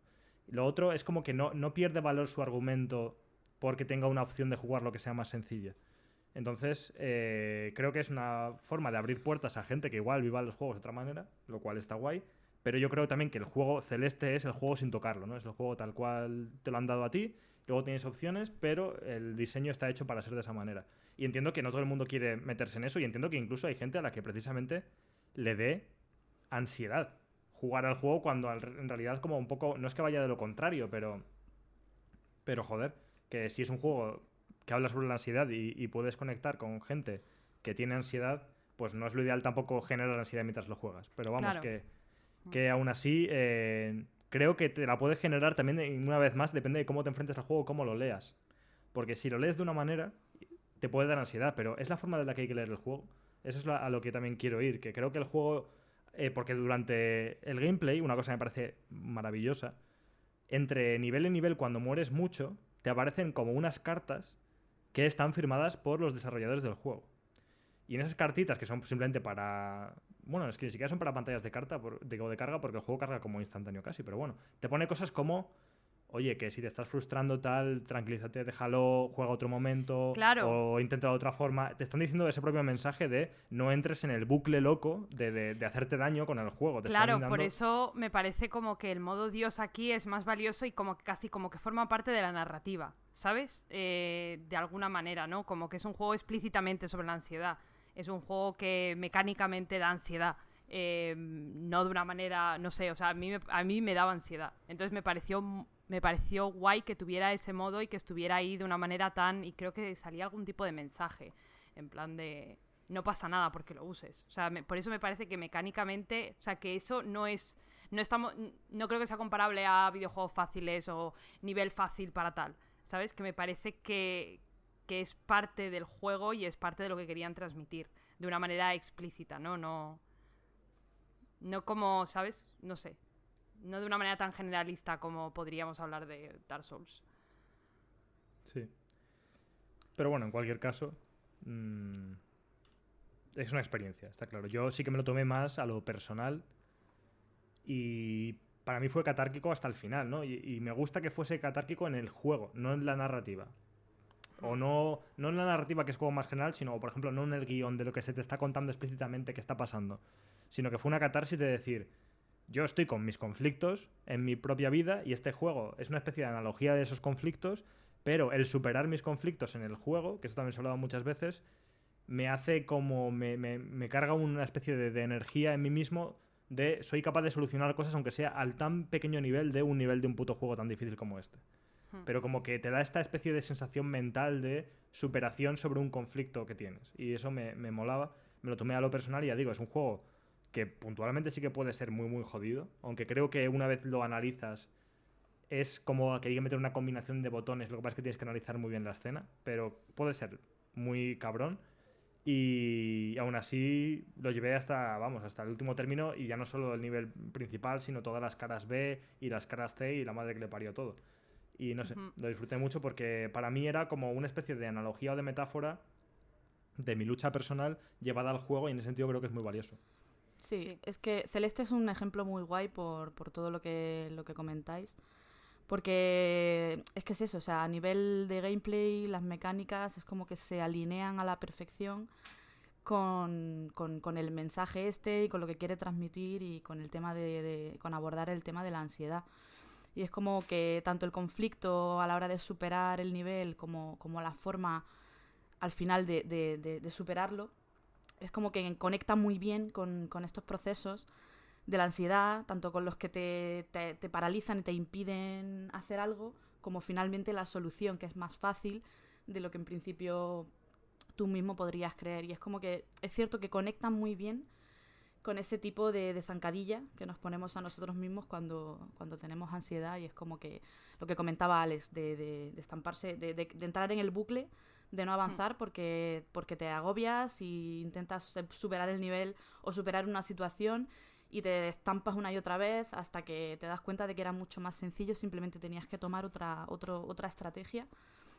Lo otro es como que no pierde valor su argumento porque tenga una opción de jugar lo que sea más sencilla. Entonces, creo que es una forma de abrir puertas a gente que igual viva los juegos de otra manera, lo cual está guay, pero yo creo también que el juego Celeste es el juego sin tocarlo, ¿no? Es el juego tal cual te lo han dado a ti, luego tienes opciones, pero el diseño está hecho para ser de esa manera. Y entiendo que no todo el mundo quiere meterse en eso, y entiendo que incluso hay gente a la que precisamente le dé ansiedad jugar al juego cuando en realidad como un poco, no es que vaya de lo contrario, pero joder, que si es un juego que habla sobre la ansiedad y puedes conectar con gente que tiene ansiedad, pues no es lo ideal tampoco generar ansiedad mientras lo juegas. Pero vamos, Claro. que aún así creo que te la puedes generar también, y una vez más, depende de cómo te enfrentes al juego, cómo lo leas. Porque si lo lees de una manera, te puede dar ansiedad, pero es la forma de la que hay que leer el juego. Eso es a lo que también quiero ir, que creo que el juego, porque durante el gameplay, una cosa que me parece maravillosa, entre nivel y nivel, cuando mueres mucho, te aparecen como unas cartas que están firmadas por los desarrolladores del juego. Y en esas cartitas, que son simplemente para... Bueno, es que ni siquiera son para pantallas de carta, de carga, porque el juego carga como instantáneo casi, pero bueno, te pone cosas como... Oye, que si te estás frustrando tal, tranquilízate, déjalo, juega otro momento, Claro. o intenta de otra forma. Te están diciendo ese propio mensaje de no entres en el bucle loco de hacerte daño con el juego. Te Claro, están dando... por eso me parece como que el modo Dios aquí es más valioso y como que casi como que forma parte de la narrativa, ¿sabes? De alguna manera, ¿no? Como que es un juego explícitamente sobre la ansiedad. Es un juego que mecánicamente da ansiedad. No de una manera, no sé, o sea, a mí me daba ansiedad. Entonces me pareció guay que tuviera ese modo y que estuviera ahí de una manera tan... Y creo que salía algún tipo de mensaje, en plan de... No pasa nada porque lo uses. O sea, por eso me parece que mecánicamente... O sea, que eso no es... No creo que sea comparable a videojuegos fáciles o nivel fácil para tal. ¿Sabes? Que me parece que es parte del juego y es parte de lo que querían transmitir. De una manera explícita, ¿no? No como, ¿sabes? No sé. No de una manera tan generalista como podríamos hablar de Dark Souls. Sí. Pero bueno, en cualquier caso, es una experiencia, está claro. Yo sí que me lo tomé más a lo personal y para mí fue catárquico hasta el final, ¿no? Y me gusta que fuese catárquico en el juego, no en la narrativa. O no en la narrativa, que es como más general, sino, por ejemplo, no en el guión de lo que se te está contando explícitamente que está pasando, sino que fue una catarsis de decir, yo estoy con mis conflictos en mi propia vida y este juego es una especie de analogía de esos conflictos, pero el superar mis conflictos en el juego, que esto también se ha hablado muchas veces, me hace como... me carga una especie de energía en mí mismo de soy capaz de solucionar cosas aunque sea al tan pequeño nivel de un puto juego tan difícil como este. Pero como que te da esta especie de sensación mental de superación sobre un conflicto que tienes. Y eso me molaba. Me lo tomé a lo personal y ya digo, es un juego que puntualmente sí que puede ser muy, muy jodido. Aunque creo que una vez lo analizas es como que hay que meter una combinación de botones. Lo que pasa es que tienes que analizar muy bien la escena. Pero puede ser muy cabrón. Y aún así lo llevé hasta el último término. Y ya no solo el nivel principal, sino todas las caras B y las caras C y la madre que le parió todo. Y no sé, lo disfruté mucho porque para mí era como una especie de analogía o de metáfora de mi lucha personal llevada al juego y en ese sentido creo que es muy valioso. Sí, es que Celeste es un ejemplo muy guay por todo lo que comentáis. Porque es que es eso, o sea, a nivel de gameplay, las mecánicas es como que se alinean a la perfección con el mensaje este y con lo que quiere transmitir y con el tema con abordar el tema de la ansiedad. Y es como que tanto el conflicto a la hora de superar el nivel como la forma al final de superarlo, es como que conecta muy bien con estos procesos de la ansiedad, tanto con los que te paralizan y te impiden hacer algo, como finalmente la solución, que es más fácil de lo que en principio tú mismo podrías creer. Y es como que es cierto que conectan muy bien con ese tipo de zancadilla que nos ponemos a nosotros mismos cuando tenemos ansiedad. Y es como que lo que comentaba Alex, de estamparse, de entrar en el bucle, de no avanzar porque te agobias y intentas superar el nivel o superar una situación y te estampas una y otra vez hasta que te das cuenta de que era mucho más sencillo, simplemente tenías que tomar otra estrategia,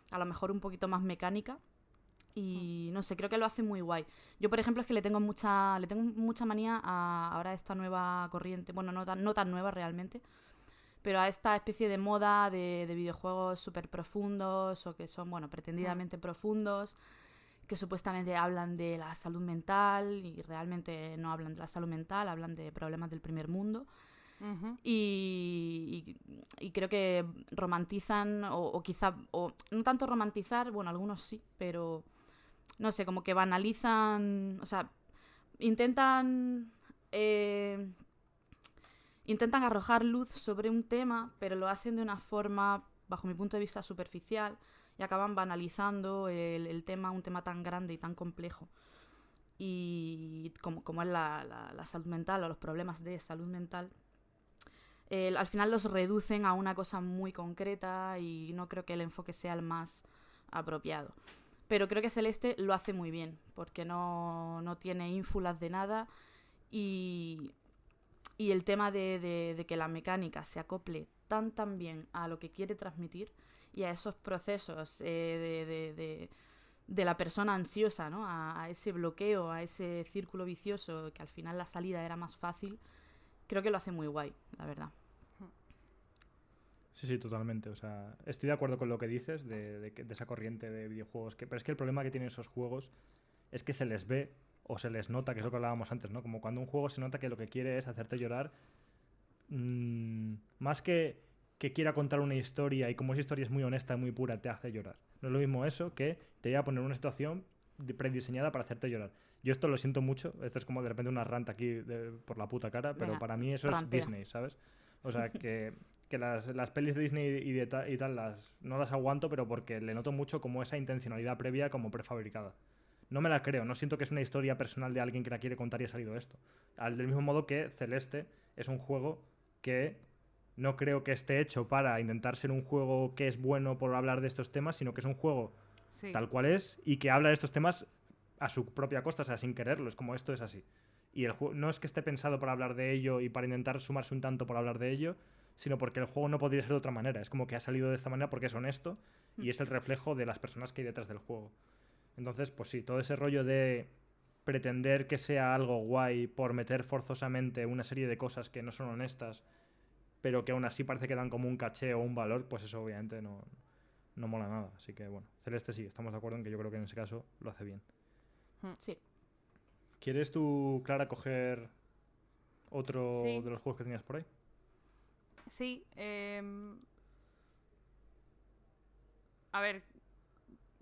a lo mejor un poquito más mecánica. Y no sé, creo que lo hace muy guay. Yo, por ejemplo, es que le tengo mucha manía a ahora esta nueva corriente, bueno, no tan nueva realmente, pero a esta especie de moda de videojuegos súper profundos o que son, bueno, pretendidamente profundos, que supuestamente hablan de la salud mental y realmente no hablan de la salud mental, hablan de problemas del primer mundo. y creo que romantizan o quizá, o no tanto romantizar, bueno, algunos sí, pero no sé, como que banalizan, o sea, intentan arrojar luz sobre un tema, pero lo hacen de una forma, bajo mi punto de vista, superficial, y acaban banalizando el tema, un tema tan grande y tan complejo. Y como es la salud mental o los problemas de salud mental, al final los reducen a una cosa muy concreta y no creo que el enfoque sea el más apropiado. Pero creo que Celeste lo hace muy bien, porque no tiene ínfulas de nada y el tema de que la mecánica se acople tan bien a lo que quiere transmitir y a esos procesos de la persona ansiosa, ¿no? A ese bloqueo, a ese círculo vicioso, que al final la salida era más fácil, creo que lo hace muy guay, la verdad. Sí, totalmente. O sea, estoy de acuerdo con lo que dices de esa corriente de videojuegos. Pero es que el problema que tienen esos juegos es que se les ve o se les nota, que es lo que hablábamos antes, ¿no? Como cuando un juego se nota que lo que quiere es hacerte llorar, más que quiera contar una historia y como esa historia es muy honesta y muy pura, te hace llorar. No es lo mismo eso que te iba a poner una situación prediseñada para hacerte llorar. Yo esto lo siento mucho. Esto es como de repente una rant aquí por la puta cara, pero Venga, para mí eso rantea. es Disney, ¿sabes? O sea, que las pelis de Disney y tal no las aguanto, pero porque le noto mucho como esa intencionalidad previa como prefabricada. No me la creo, no siento que es una historia personal de alguien que la quiere contar y ha salido esto. Del mismo modo que Celeste es un juego que no creo que esté hecho para intentar ser un juego que es bueno por hablar de estos temas, sino que es un juego tal cual es y que habla de estos temas a su propia costa, o sea, sin quererlo. Es como esto es así. Y el juego no es que esté pensado para hablar de ello y para intentar sumarse un tanto por hablar de ello, sino porque el juego no podría ser de otra manera. Es como que ha salido de esta manera porque es honesto y es el reflejo de las personas que hay detrás del juego. Entonces, pues sí, todo ese rollo de pretender que sea algo guay por meter forzosamente una serie de cosas que no son honestas, pero que aún así parece que dan como un caché o un valor, pues eso obviamente no mola nada. Así que bueno, Celeste sí, estamos de acuerdo en que yo creo que en ese caso lo hace bien. Sí. ¿Quieres tú, Clara, coger otro Sí. de los juegos que tenías por ahí? Sí. A ver,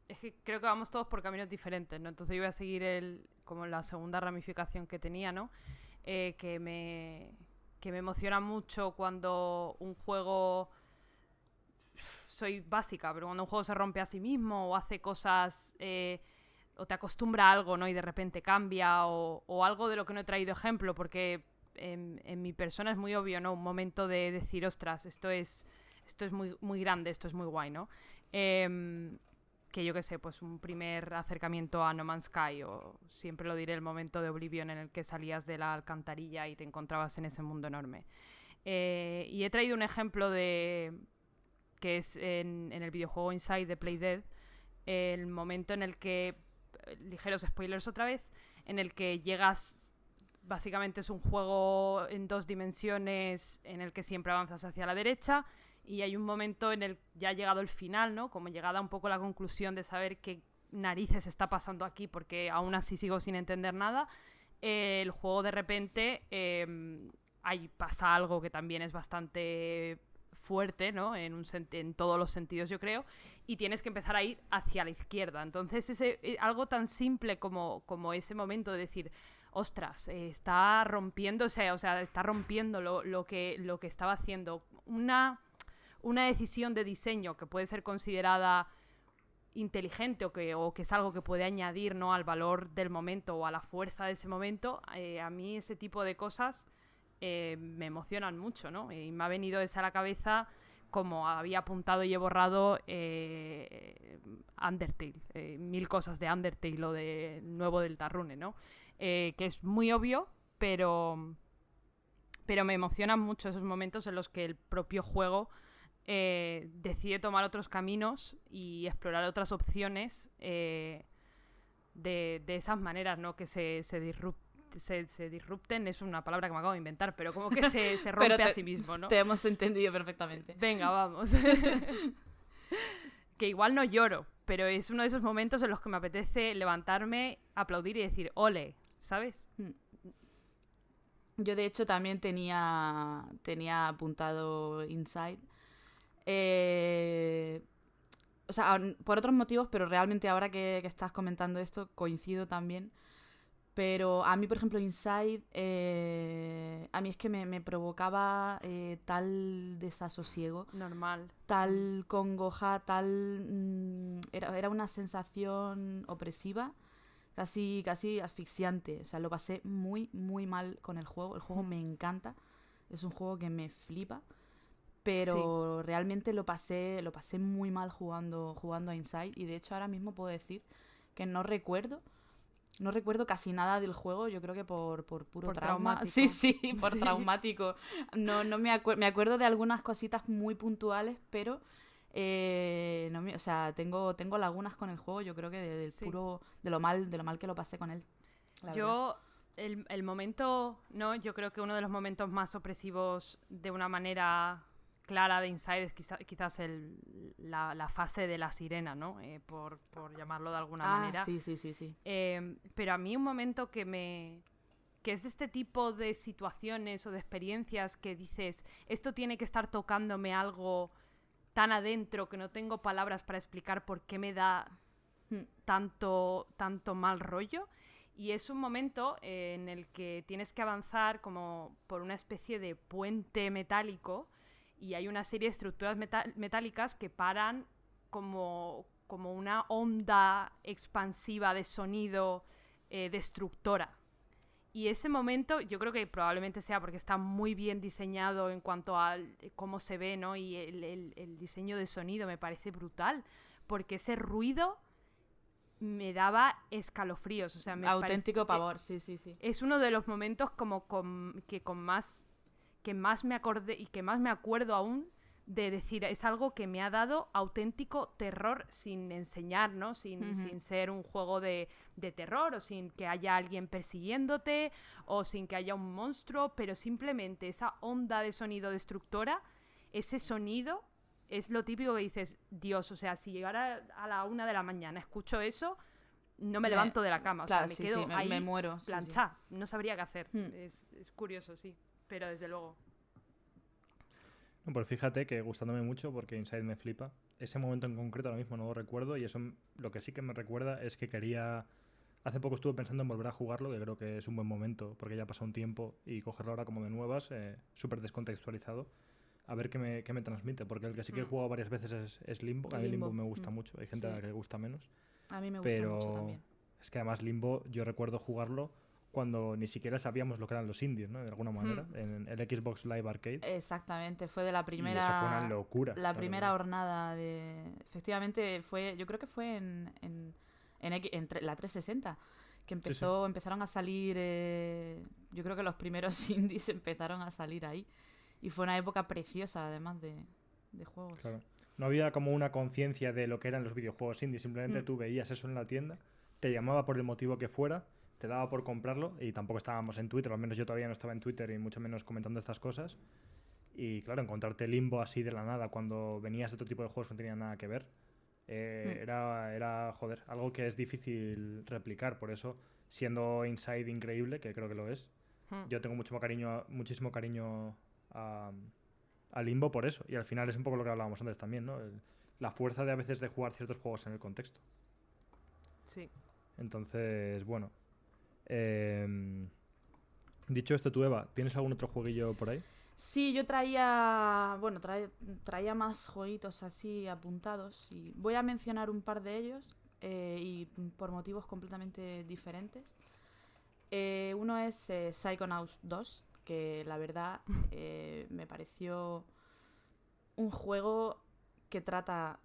es que creo que vamos todos por caminos diferentes, ¿no? Entonces yo voy a seguir como la segunda ramificación que tenía, ¿no? Que me emociona mucho cuando un juego... Soy básica, pero cuando un juego se rompe a sí mismo o hace cosas... o te acostumbra a algo, ¿no? Y de repente cambia o algo de lo que no he traído ejemplo, porque en mi persona es muy obvio, ¿no? Un momento de decir, ostras, esto es muy, muy grande, esto es muy guay, ¿no? Que yo qué sé, pues un primer acercamiento a No Man's Sky, o siempre lo diré, el momento de Oblivion en el que salías de la alcantarilla y te encontrabas en ese mundo enorme. Y he traído un ejemplo que es en el videojuego Inside de Playdead, el momento en el que, ligeros spoilers otra vez, en el que llegas, básicamente es un juego en 2 dimensiones en el que siempre avanzas hacia la derecha y hay un momento en el ya ha llegado el final, ¿no? Como llegada un poco la conclusión de saber qué narices está pasando aquí, porque aún así sigo sin entender nada. El juego de repente ahí pasa algo que también es bastante fuerte, ¿no? En todos los sentidos, yo creo, y tienes que empezar a ir hacia la izquierda. Entonces algo tan simple como ese momento de decir, ostras, está rompiéndose, o sea, está rompiendo lo que estaba haciendo. Una decisión de diseño que puede ser considerada inteligente o que es algo que puede añadir, ¿no? Al valor del momento o a la fuerza de ese momento, a mí ese tipo de cosas me emocionan mucho, ¿no? Y me ha venido esa a la cabeza, como había apuntado y he borrado Undertale, 1000 cosas de Undertale o de nuevo Deltarune, ¿no? Que es muy obvio, pero me emocionan mucho esos momentos en los que el propio juego decide tomar otros caminos y explorar otras opciones de esas maneras, ¿no? Que se disrupten, es una palabra que me acabo de inventar, pero como que se rompe a sí mismo, ¿no? Te hemos entendido perfectamente. Venga, vamos. Que igual no lloro, pero es uno de esos momentos en los que me apetece levantarme, aplaudir y decir, ole, ¿sabes? Yo de hecho también tenía apuntado Inside. O sea, por otros motivos, pero realmente ahora que estás comentando esto, coincido también. Pero a mí, por ejemplo, Inside, a mí es que me provocaba tal desasosiego, Normal. tal congoja, era una sensación opresiva, casi asfixiante. O sea, lo pasé muy, muy mal con el juego. El juego me encanta, es un juego que me flipa, pero realmente lo pasé muy mal jugando a Inside. Y de hecho ahora mismo puedo decir que no recuerdo casi nada del juego, yo creo que por puro Por trauma. traumático. Sí, por Sí. traumático. No me acuerdo de algunas cositas muy puntuales, pero o sea, tengo lagunas con el juego, yo creo que Sí. de lo mal que lo pasé con él. La verdad. Yo, el momento, ¿no? Yo creo que uno de los momentos más opresivos de una manera clara de Inside es quizás la fase de la sirena, ¿no? Por llamarlo de alguna manera. Sí. Pero a mí un momento que es de este tipo de situaciones o de experiencias que dices, esto tiene que estar tocándome algo tan adentro que no tengo palabras para explicar por qué me da tanto mal rollo. Y es un momento en el que tienes que avanzar como por una especie de puente metálico y hay una serie de estructuras metálicas que paran como una onda expansiva de sonido destructora. Y ese momento yo creo que probablemente sea porque está muy bien diseñado en cuanto a cómo se ve, ¿no? Y el diseño de sonido me parece brutal, porque ese ruido me daba escalofríos. O sea, Auténtico pavor, sí. Es uno de los momentos que más me acordé y que más me acuerdo aún de decir, es algo que me ha dado auténtico terror sin enseñar, ¿no? Sin ser un juego de terror o sin que haya alguien persiguiéndote o sin que haya un monstruo, pero simplemente esa onda de sonido destructora, ese sonido es lo típico que dices, Dios, o sea, si llegara a la 1 de la mañana escucho eso, no me levanto de la cama, claro, o sea, me quedo ahí me muero, planchada, no sabría qué hacer. Es curioso, sí, pero desde luego. No, pues fíjate que gustándome mucho porque Inside me flipa. Ese momento en concreto ahora mismo no lo recuerdo y eso lo que sí que me recuerda es que quería... Hace poco estuve pensando en volver a jugarlo, que creo que es un buen momento porque ya ha pasado un tiempo y cogerlo ahora como de nuevas, súper descontextualizado, a ver qué me transmite. Porque el que sí que he jugado varias veces es Limbo. A mí Limbo me gusta mucho, hay gente a la que le gusta menos. A mí me gusta mucho también. Es que además Limbo yo recuerdo jugarlo cuando ni siquiera sabíamos lo que eran los indies, ¿no? De alguna manera, en el Xbox Live Arcade. Exactamente, fue de la primera... Y eso fue una locura. La primera hornada de... Efectivamente, yo creo que fue en la 360, que empezaron a salir... yo creo que los primeros indies empezaron a salir ahí. Y fue una época preciosa, además de juegos. Claro. No había como una conciencia de lo que eran los videojuegos indie, simplemente tú veías eso en la tienda, te llamaba por el motivo que fuera, te daba por comprarlo y tampoco estábamos en Twitter, al menos yo todavía no estaba en Twitter y mucho menos comentando estas cosas. Y claro, encontrarte Limbo así de la nada cuando venías de otro tipo de juegos que no tenían nada que ver, era, joder, algo que es difícil replicar. Por eso, siendo Inside increíble, que creo que lo es, yo tengo muchísimo cariño a Limbo por eso. Y al final es un poco lo que hablábamos antes también, ¿no? La fuerza de a veces de jugar ciertos juegos en el contexto. Sí. Entonces, bueno. Dicho esto, tú, Eva, ¿tienes algún otro jueguillo por ahí? Sí, yo traía más jueguitos así apuntados y voy a mencionar un par de ellos y por motivos completamente diferentes. Uno es Psychonauts 2, que la verdad me pareció un juego que trata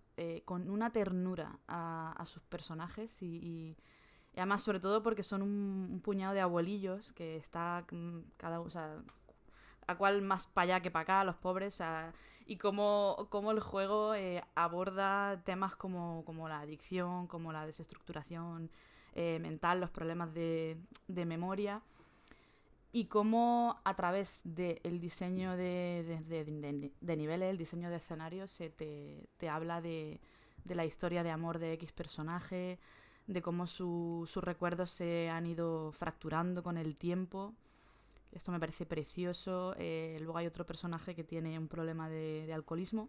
con una ternura a sus personajes y además sobre todo porque son un puñado de abuelillos que está cada uno, o sea, a cual más para allá que para acá, los pobres, o sea, y cómo el juego aborda temas como la adicción, como la desestructuración mental, los problemas de memoria, y cómo a través del diseño de niveles, el diseño de escenarios, te habla de la historia de amor de X personaje, de cómo sus recuerdos se han ido fracturando con el tiempo. Esto me parece precioso. Luego hay otro personaje que tiene un problema de alcoholismo.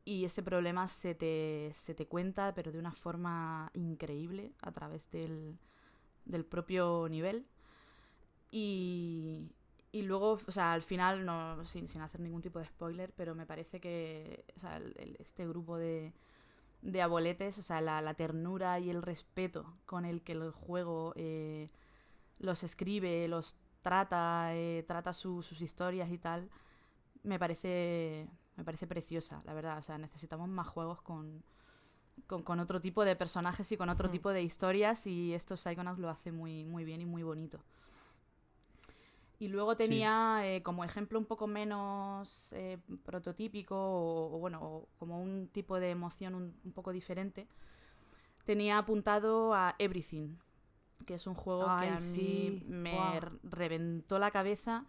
Y ese problema se te cuenta, pero de una forma increíble, a través del propio nivel. Y luego, o sea, al final, no, sin hacer ningún tipo de spoiler, pero me parece que, o sea, este grupo de aboletes, o sea, la ternura y el respeto con el que el juego los escribe, los trata, trata sus historias y tal, me parece preciosa, la verdad. O sea, necesitamos más juegos con otro tipo de personajes y con otro tipo de historias, y esto Psychonauts lo hace muy, muy bien y muy bonito. Y luego tenía como ejemplo un poco menos prototípico o bueno, o como un tipo de emoción un poco diferente, tenía apuntado a Everything, que es un juego que a mí me reventó la cabeza,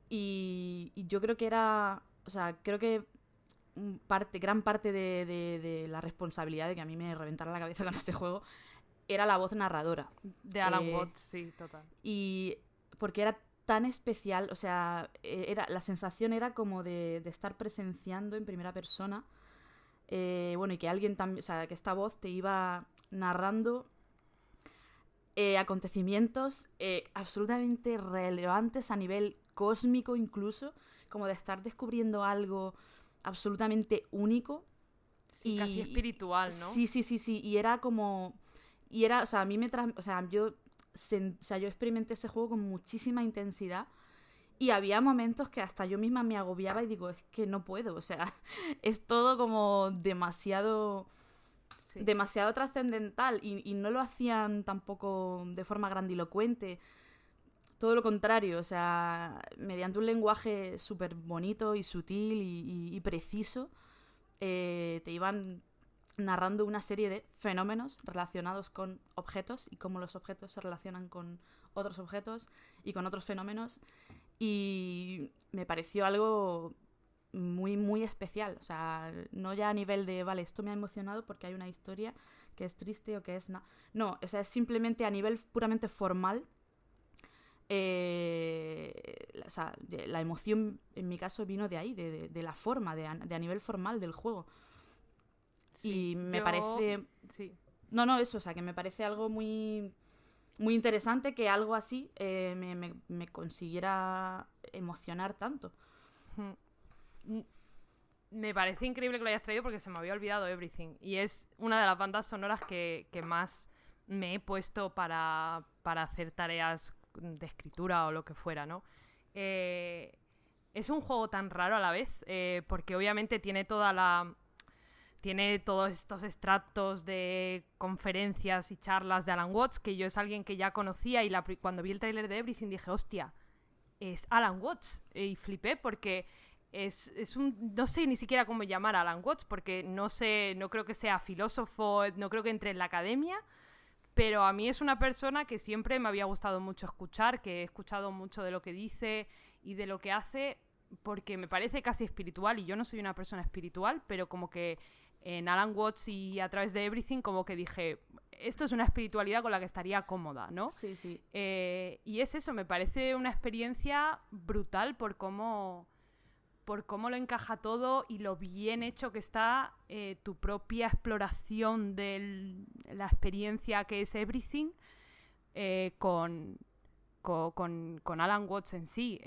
y yo creo que era, o sea, creo que gran parte de la responsabilidad de que a mí me reventara la cabeza con este juego era la voz narradora. De Alan Watts, sí, total. Y porque era tan especial, o sea, la sensación era como de estar presenciando en primera persona, bueno, y que alguien también, o sea, que esta voz te iba narrando acontecimientos absolutamente relevantes a nivel cósmico incluso, como de estar descubriendo algo absolutamente único. Sí, casi espiritual, ¿no? Sí, y era como... Y era, o sea, a mí o sea, yo experimenté ese juego con muchísima intensidad, y había momentos que hasta yo misma me agobiaba y digo, es que no puedo, o sea, es todo como demasiado trascendental, y no lo hacían tampoco de forma grandilocuente, todo lo contrario, o sea, mediante un lenguaje súper bonito y sutil y preciso, te iban narrando una serie de fenómenos relacionados con objetos y cómo los objetos se relacionan con otros objetos y con otros fenómenos, y me pareció algo muy, muy especial. O sea, no ya a nivel de, vale, esto me ha emocionado porque hay una historia que es triste o que es... No, o sea, es simplemente a nivel puramente formal. O sea, la emoción en mi caso vino de ahí, de la forma, de a nivel formal del juego. Sí, y me parece... Sí. No, eso, o sea, que me parece algo muy, muy interesante que algo así me consiguiera emocionar tanto. Me parece increíble que lo hayas traído porque se me había olvidado Everything. Y es una de las bandas sonoras que más me he puesto para hacer tareas de escritura o lo que fuera, ¿no? Es un juego tan raro a la vez, porque obviamente tiene todos estos extractos de conferencias y charlas de Alan Watts, que yo es alguien que ya conocía, y cuando vi el tráiler de Everything dije, hostia, es Alan Watts. Y flipé porque es un... No sé ni siquiera cómo llamar a Alan Watts, porque no creo que sea filósofo, no creo que entre en la academia, pero a mí es una persona que siempre me había gustado mucho escuchar, que he escuchado mucho de lo que dice y de lo que hace, porque me parece casi espiritual, y yo no soy una persona espiritual, pero como que en Alan Watts y a través de Everything como que dije, esto es una espiritualidad con la que estaría cómoda, ¿no? Sí. Y es eso, me parece una experiencia brutal por cómo lo encaja todo y lo bien hecho que está tu propia exploración de la experiencia que es Everything con Alan Watts en sí.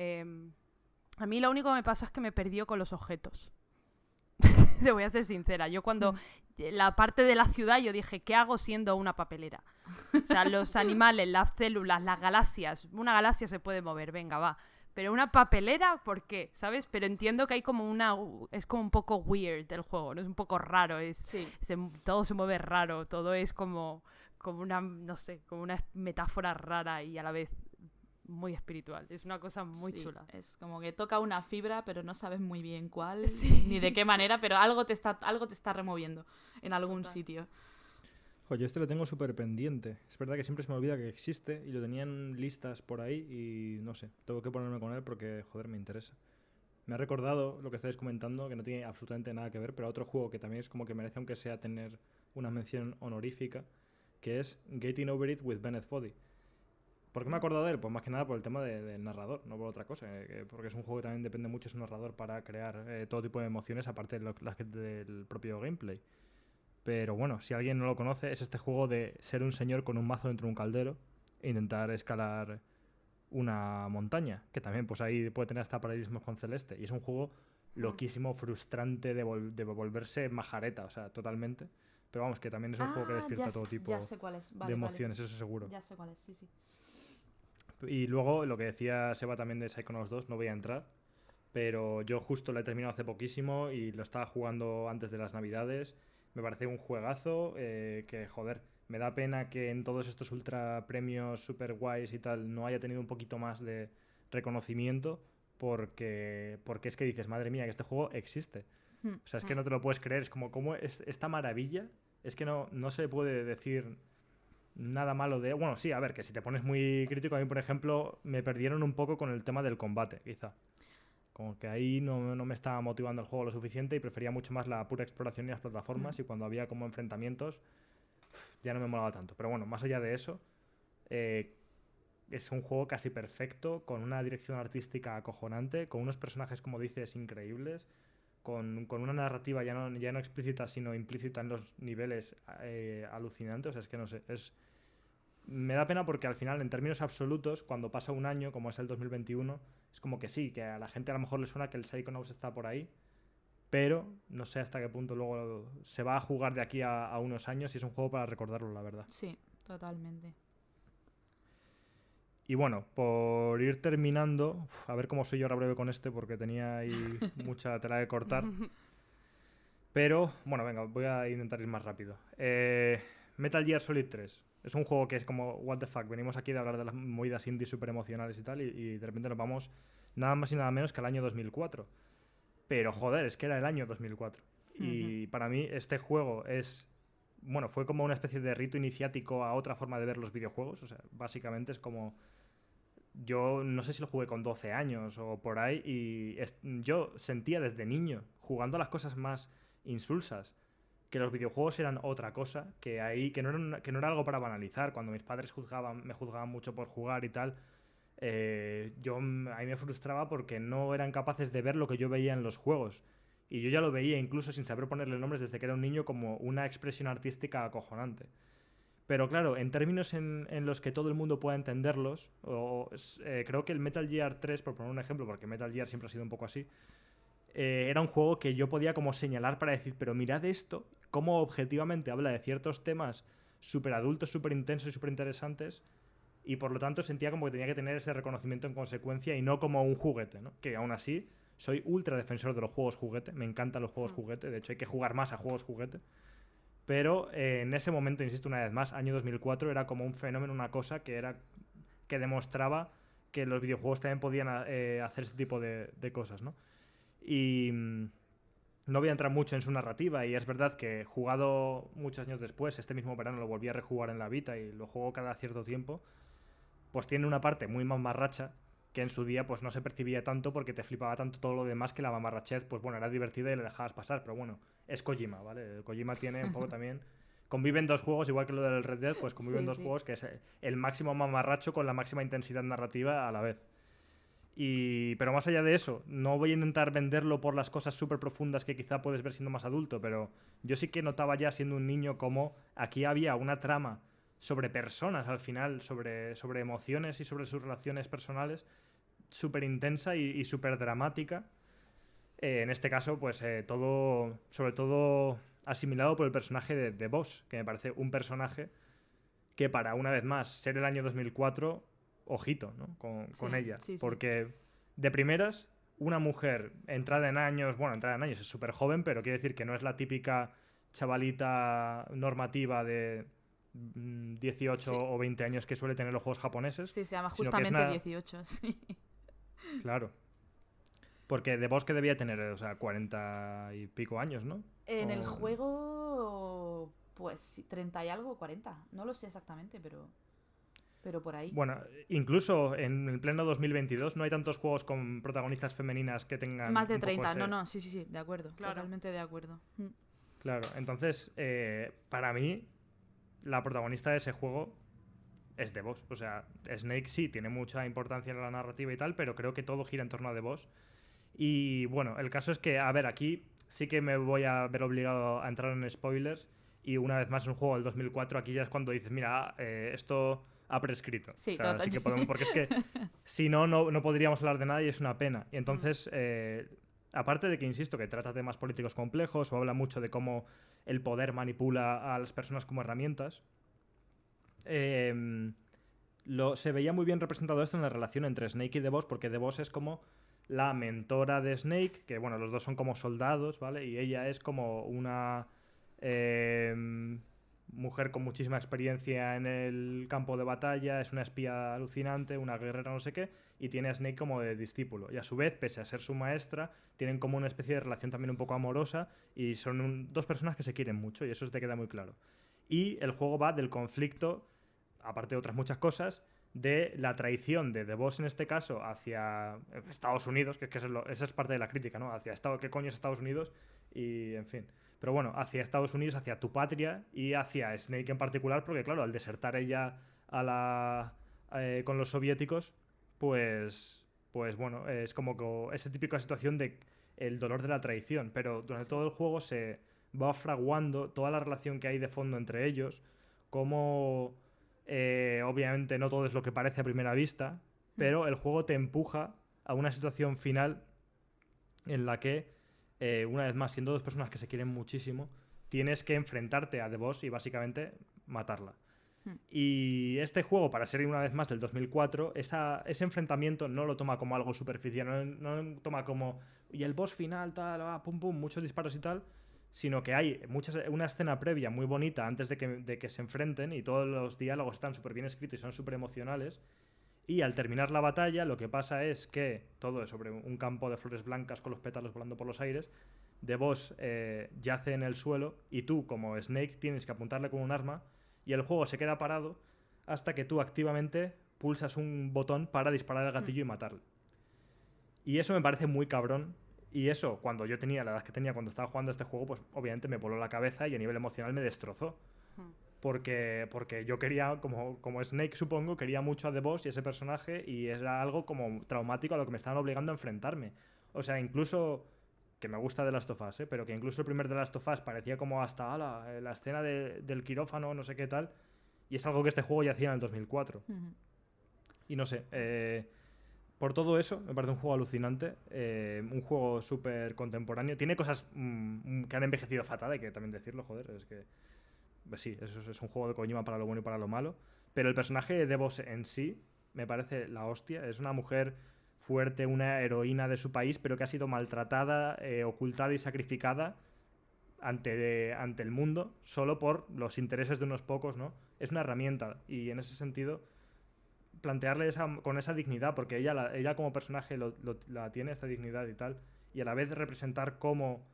A mí lo único que me pasó es que me perdió con los objetos. Te voy a ser sincera. Yo cuando la parte de la ciudad, yo dije, ¿qué hago siendo una papelera? O sea, los animales, las células, las galaxias. Una galaxia se puede mover, venga, va. Pero una papelera, ¿por qué? ¿Sabes? Pero entiendo que hay como es como un poco weird el juego, ¿no? Es un poco raro. Todo se mueve raro. Todo es como una, no sé, como una metáfora rara y a la vez muy espiritual. Es una cosa muy chula. Es como que toca una fibra, pero no sabes muy bien cuál, sí, ni de qué manera, pero algo te está removiendo en algún sitio. Yo lo tengo súper pendiente. Es verdad que siempre se me olvida que existe y lo tenían listas por ahí y no sé, tengo que ponerme con él porque, joder, me interesa. Me ha recordado lo que estáis comentando, que no tiene absolutamente nada que ver, pero otro juego que también es como que merece, aunque sea, tener una mención honorífica, que es Getting Over It with Bennett Foddy. ¿Por qué me he acordado de él? Pues más que nada por el tema del narrador, no por otra cosa. Porque es un juego que también depende mucho de su narrador para crear todo tipo de emociones, aparte de las del propio gameplay. Pero bueno, si alguien no lo conoce, es este juego de ser un señor con un mazo dentro de un caldero e intentar escalar una montaña, que también pues ahí puede tener hasta paralelismos con Celeste. Y es un juego loquísimo, frustrante, de volverse majareta, o sea, totalmente. Pero vamos, que también es un juego que despierta todo tipo ya sé cuál es. Vale, de emociones, eso seguro. Ya sé cuál es, sí. Y luego, lo que decía Seba también de Psychonauts 2, no voy a entrar, pero yo justo lo he terminado hace poquísimo y lo estaba jugando antes de las Navidades. Me parece un juegazo que, joder, me da pena que en todos estos ultra premios super guays y tal no haya tenido un poquito más de reconocimiento porque es que dices, madre mía, que este juego existe. O sea, es que no te lo puedes creer, es como esta maravilla, es que no se puede decir nada malo de... Bueno, sí, a ver, que si te pones muy crítico, a mí, por ejemplo, me perdieron un poco con el tema del combate, quizá. Como que ahí no me estaba motivando el juego lo suficiente y prefería mucho más la pura exploración y las plataformas y cuando había como enfrentamientos ya no me molaba tanto. Pero bueno, más allá de eso, es un juego casi perfecto, con una dirección artística acojonante, con unos personajes, como dices, increíbles, con una narrativa ya no explícita, sino implícita en los niveles alucinantes. O sea, es que no sé, me da pena porque al final, en términos absolutos, cuando pasa un año, como es el 2021, es como que sí, que a la gente a lo mejor le suena que el Psychonauts está por ahí, pero no sé hasta qué punto luego se va a jugar de aquí a unos años y es un juego para recordarlo, la verdad. Sí, totalmente. Y bueno, por ir terminando, a ver cómo soy yo ahora breve con este, porque tenía ahí mucha tela que cortar. Pero, bueno, venga, voy a intentar ir más rápido. Metal Gear Solid 3. Es un juego que es como, what the fuck, venimos aquí de hablar de las movidas indie súper emocionales y tal, y de repente nos vamos nada más y nada menos que al año 2004. Pero, joder, es que era el año 2004. Y para mí este juego fue como una especie de rito iniciático a otra forma de ver los videojuegos. O sea, básicamente es como... Yo no sé si lo jugué con 12 años o por ahí y yo sentía desde niño, jugando a las cosas más insulsas, que los videojuegos eran otra cosa, que no era algo para banalizar. Cuando mis padres me juzgaban mucho por jugar y tal, a mí me frustraba porque no eran capaces de ver lo que yo veía en los juegos. Y yo ya lo veía, incluso sin saber ponerle nombres desde que era un niño, como una expresión artística acojonante. Pero claro, en términos en los que todo el mundo pueda entenderlos, creo que el Metal Gear 3, por poner un ejemplo, porque Metal Gear siempre ha sido un poco así, era un juego que yo podía como señalar para decir, pero mirad esto, cómo objetivamente habla de ciertos temas súper adultos, súper intensos y súper interesantes, y por lo tanto sentía como que tenía que tener ese reconocimiento en consecuencia y no como un juguete, ¿no? Que aún así soy ultra defensor de los juegos juguete, me encantan los juegos juguete, de hecho hay que jugar más a juegos juguete. Pero en ese momento, insisto una vez más, año 2004, era como un fenómeno, una cosa que demostraba que los videojuegos también podían hacer este tipo de cosas, ¿no? Y no voy a entrar mucho en su narrativa, y es verdad que jugado muchos años después, este mismo verano lo volví a rejugar en la Vita y lo juego cada cierto tiempo, pues tiene una parte muy mamarracha que en su día pues no se percibía tanto porque te flipaba tanto todo lo demás que la mamarrachez, pues bueno, era divertida y le dejabas pasar, pero bueno, es Kojima, ¿vale? Kojima tiene un poco también... Conviven dos juegos, igual que lo del Red Dead, pues conviven dos juegos que es el máximo mamarracho con la máxima intensidad narrativa a la vez. Pero más allá de eso, no voy a intentar venderlo por las cosas súper profundas que quizá puedes ver siendo más adulto, pero yo sí que notaba ya siendo un niño como aquí había una trama sobre personas al final, sobre emociones y sobre sus relaciones personales, súper intensa y súper dramática. En este caso, pues sobre todo asimilado por el personaje de Boss, que me parece un personaje que para, una vez más, ser el año 2004, ojito, ¿no? con ella. Sí. Porque de primeras, una mujer entrada en años es súper joven, pero quiere decir que no es la típica chavalita normativa de 18 o 20 años que suele tener los juegos japoneses. Sí, se llama justamente 18, sí. Claro. Porque The Boss que debía tener, 40 y pico años, ¿no? En el juego, pues 30 y algo, 40. No lo sé exactamente, pero por ahí. Bueno, incluso en el pleno 2022 no hay tantos juegos con protagonistas femeninas que tengan... Más de 30, sí, de acuerdo. Claro. Totalmente de acuerdo. Claro, entonces, para mí, la protagonista de ese juego es The Boss. O sea, Snake sí tiene mucha importancia en la narrativa y tal, pero creo que todo gira en torno a The Boss. Y bueno, el caso es que, a ver, aquí sí que me voy a ver obligado a entrar en spoilers. Y una vez más, un juego del 2004, aquí ya es cuando dices, mira, esto ha prescrito. Sí, o sea, total. sí que podemos, porque es que si no, no podríamos hablar de nada y es una pena. Y entonces, aparte de que, insisto, que trata temas políticos complejos o habla mucho de cómo el poder manipula a las personas como herramientas, se veía muy bien representado esto en la relación entre Snake y The Boss, porque The Boss es como la mentora de Snake, que bueno, los dos son como soldados, ¿vale? Y ella es como una mujer con muchísima experiencia en el campo de batalla, es una espía alucinante, una guerrera no sé qué, y tiene a Snake como de discípulo. Y a su vez, pese a ser su maestra, tienen como una especie de relación también un poco amorosa y son dos personas que se quieren mucho y eso te queda muy claro. Y el juego va del conflicto, aparte de otras muchas cosas, de la traición de The Boss en este caso hacia Estados Unidos, que esa es parte de la crítica, ¿no? Hacia ¿qué coño es Estados Unidos? Y en fin. Pero bueno, hacia Estados Unidos, hacia tu patria y hacia Snake en particular, porque claro, al desertar ella con los soviéticos, pues bueno, es como esa típica situación de el dolor de la traición, pero durante todo el juego se va fraguando toda la relación que hay de fondo entre ellos, cómo obviamente no todo es lo que parece a primera vista, pero el juego te empuja a una situación final en la que una vez más, siendo dos personas que se quieren muchísimo, tienes que enfrentarte a The Boss y básicamente matarla. Y este juego, para ser una vez más del 2004, ese enfrentamiento no lo toma como algo superficial, no lo toma como y el boss final, tal, pum pum, muchos disparos y tal, sino que hay una escena previa muy bonita antes de que se enfrenten y todos los diálogos están súper bien escritos y son súper emocionales. Y al terminar la batalla, lo que pasa es que todo es sobre un campo de flores blancas con los pétalos volando por los aires. The Boss yace en el suelo y tú, como Snake, tienes que apuntarle con un arma y el juego se queda parado hasta que tú activamente pulsas un botón para disparar el gatillo y matarle. Y eso me parece muy cabrón. Y eso, cuando yo tenía la edad que tenía cuando estaba jugando este juego, pues obviamente me voló la cabeza y a nivel emocional me destrozó. Porque yo quería, como Snake supongo, quería mucho a The Boss y ese personaje y era algo como traumático a lo que me estaban obligando a enfrentarme. O sea, incluso, que me gusta The Last of Us, pero que incluso el primer The Last of Us parecía como hasta la escena del quirófano, no sé qué tal, y es algo que este juego ya hacía en el 2004. Y no sé, por todo eso, me parece un juego alucinante, un juego súper contemporáneo. Tiene cosas que han envejecido fatal, hay que también decirlo, joder, es que... Pues sí, eso es un juego de Kojima para lo bueno y para lo malo. Pero el personaje de Boss en sí me parece la hostia. Es una mujer fuerte, una heroína de su país, pero que ha sido maltratada, ocultada y sacrificada ante el mundo solo por los intereses de unos pocos, ¿no? Es una herramienta y en ese sentido plantearle con esa dignidad, porque ella como personaje la tiene, esta dignidad y tal, y a la vez representar cómo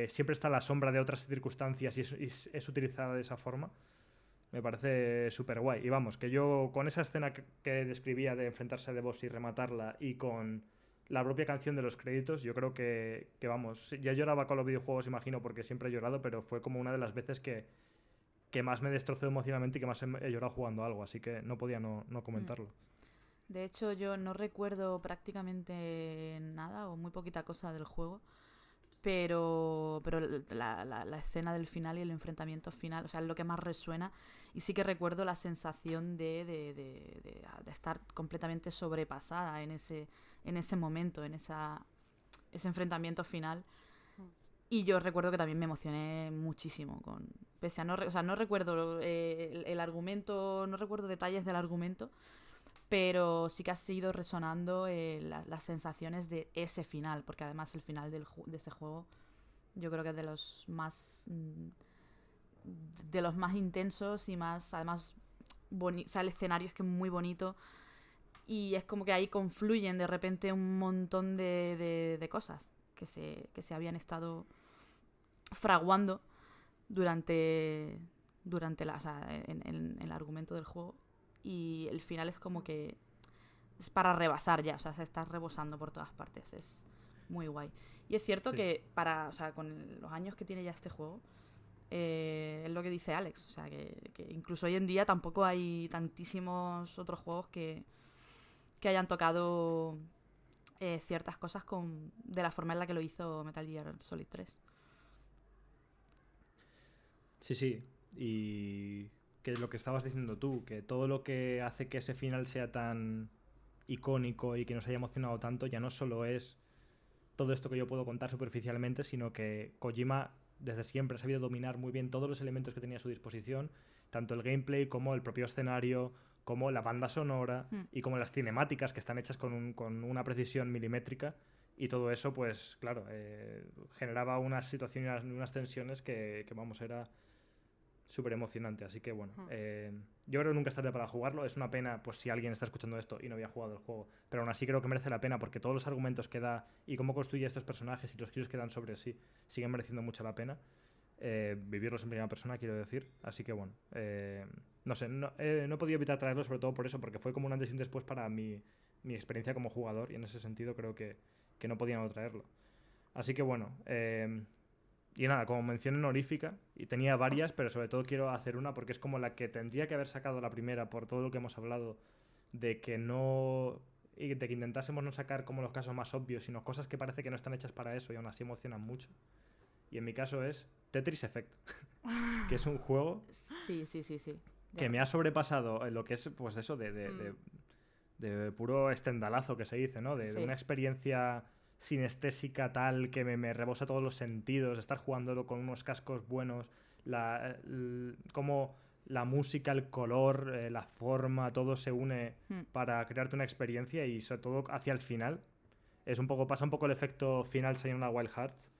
siempre está a la sombra de otras circunstancias y es utilizada de esa forma, me parece súper guay. Y vamos, que yo con esa escena que describía de enfrentarse a The Boss y rematarla y con la propia canción de los créditos, yo creo que vamos, ya lloraba con los videojuegos, imagino, porque siempre he llorado, pero fue como una de las veces que más me destrozó emocionalmente y que más he llorado jugando algo, así que no podía no comentarlo. De hecho, yo no recuerdo prácticamente nada o muy poquita cosa del juego. Pero la escena del final y el enfrentamiento final, o sea, es lo que más resuena. Y sí que recuerdo la sensación de estar completamente sobrepasada en ese momento, en ese enfrentamiento final. Y yo recuerdo que también me emocioné muchísimo. Pese a no recuerdo el argumento, no recuerdo detalles del argumento, pero sí que ha sido resonando las sensaciones de ese final, porque además el final de ese juego yo creo que es de los más intensos y más, además, o sea, el escenario es que es muy bonito y es como que ahí confluyen de repente un montón de cosas que se habían estado fraguando durante o sea, en el argumento del juego. Y el final es como que es para rebasar ya, o sea, se está rebosando por todas partes, es muy guay. Y es cierto que o sea, con los años que tiene ya este juego, es lo que dice Alex. O sea, que incluso hoy en día tampoco hay tantísimos otros juegos que hayan tocado ciertas cosas de la forma en la que lo hizo Metal Gear Solid 3. Sí. Y que lo que estabas diciendo tú, que todo lo que hace que ese final sea tan icónico y que nos haya emocionado tanto, ya no solo es todo esto que yo puedo contar superficialmente, sino que Kojima desde siempre ha sabido dominar muy bien todos los elementos que tenía a su disposición, tanto el gameplay como el propio escenario, como la banda sonora y como las cinemáticas que están hechas con una precisión milimétrica, y todo eso, pues claro, generaba unas situaciones, unas tensiones que vamos, era súper emocionante. Así que bueno, yo creo que nunca es tarde para jugarlo. Es una pena, pues si alguien está escuchando esto y no había jugado el juego, pero aún así creo que merece la pena, porque todos los argumentos que da y cómo construye estos personajes y los giros que dan sobre sí siguen mereciendo mucho la pena vivirlos en primera persona, quiero decir. Así que bueno, no sé, no he podido evitar traerlo, sobre todo por eso, porque fue como un antes y un después para mi experiencia como jugador, y en ese sentido creo que no podía no traerlo. Así que bueno, y nada, como mención honorífica, y tenía varias, pero sobre todo quiero hacer una porque es como la que tendría que haber sacado la primera por todo lo que hemos hablado, de que intentásemos no sacar como los casos más obvios, sino cosas que parece que no están hechas para eso y aún así emocionan mucho. Y en mi caso es Tetris Effect, que es un juego Sí. que me ha sobrepasado en lo que es, pues eso, de puro estendalazo que se dice, ¿no? De una experiencia sinestésica tal que me rebosa todos los sentidos, estar jugándolo con unos cascos buenos, como la música, el color, la forma, todo se une para crearte una experiencia, y sobre todo hacia el final. Pasa un poco el efecto final Sayonara Wild Hearts.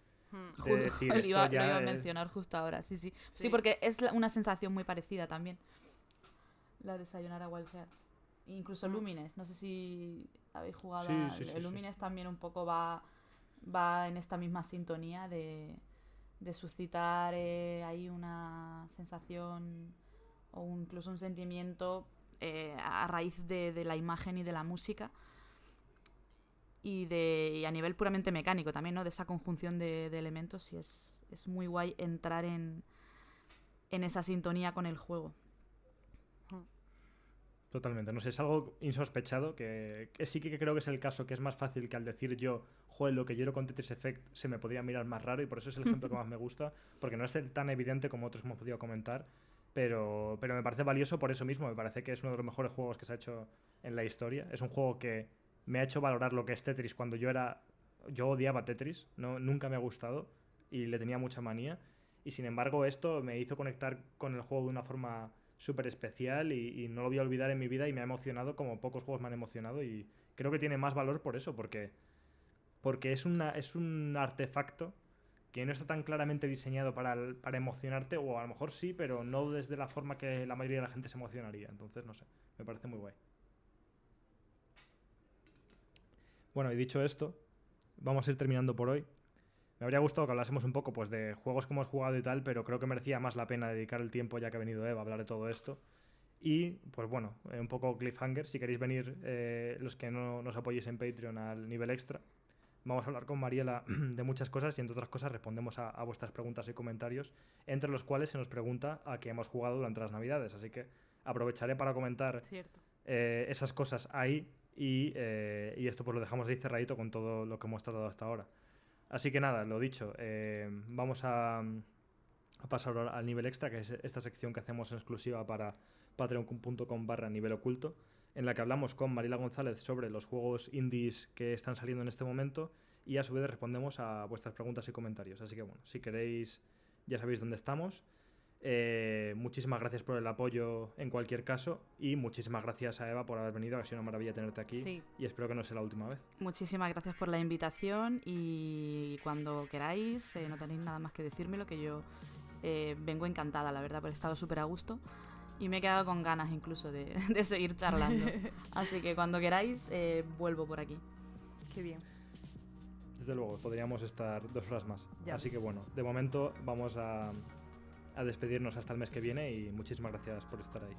De decir, lo iba a mencionar justo ahora, sí, porque es una sensación muy parecida también, la de Sayonara Wild Hearts. Incluso Lumines, no sé si habéis jugado Lumines. También un poco va en esta misma sintonía de suscitar ahí una sensación o incluso un sentimiento a raíz de la imagen y de la música, y a nivel puramente mecánico también, ¿no? De esa conjunción de elementos, y es muy guay entrar en esa sintonía con el juego. Totalmente, no sé, es algo insospechado, que sí que creo que es el caso, que es más fácil que al decir yo, joder, lo que yo quiero con Tetris Effect se me podría mirar más raro, y por eso es el ejemplo que más me gusta, porque no es tan evidente como otros que hemos podido comentar, pero me parece valioso por eso mismo. Me parece que es uno de los mejores juegos que se ha hecho en la historia. Es un juego que me ha hecho valorar lo que es Tetris cuando yo odiaba Tetris, nunca me ha gustado y le tenía mucha manía, y sin embargo esto me hizo conectar con el juego de una forma súper especial, y no lo voy a olvidar en mi vida, y me ha emocionado como pocos juegos me han emocionado, y creo que tiene más valor por eso, porque es un artefacto que no está tan claramente diseñado para emocionarte, o a lo mejor sí, pero no desde la forma que la mayoría de la gente se emocionaría. Entonces, no sé, me parece muy guay. Bueno, y dicho esto, vamos a ir terminando por hoy. Me habría gustado que hablásemos un poco, pues, de juegos que hemos jugado y tal, pero creo que merecía más la pena dedicar el tiempo, ya que ha venido Eva, a hablar de todo esto. Y, pues bueno, un poco cliffhanger, si queréis venir los que no nos apoyéis en Patreon al nivel extra. Vamos a hablar con Mariela de muchas cosas, y entre otras cosas respondemos a vuestras preguntas y comentarios, entre los cuales se nos pregunta a qué hemos jugado durante las Navidades. Así que aprovecharé para comentar esas cosas ahí, y esto pues lo dejamos ahí cerradito con todo lo que hemos tratado hasta ahora. Así que nada, lo dicho, vamos a pasar al nivel extra, que es esta sección que hacemos en exclusiva para patreon.com/niveloculto, en la que hablamos con Mariela González sobre los juegos indies que están saliendo en este momento, y a su vez respondemos a vuestras preguntas y comentarios. Así que bueno, si queréis ya sabéis dónde estamos. Muchísimas gracias por el apoyo en cualquier caso, y muchísimas gracias a Eva por haber venido, ha sido una maravilla tenerte aquí, y espero que no sea la última vez. Muchísimas gracias por la invitación, y cuando queráis, no tenéis nada más que decírmelo, que yo vengo encantada, la verdad, porque he estado súper a gusto y me he quedado con ganas incluso de seguir charlando. Así que cuando queráis, vuelvo por aquí. Qué bien. Desde luego, podríamos estar 2 horas más. Ya Así ves. que bueno, de momento vamos a despedirnos hasta el mes que viene, y muchísimas gracias por estar ahí.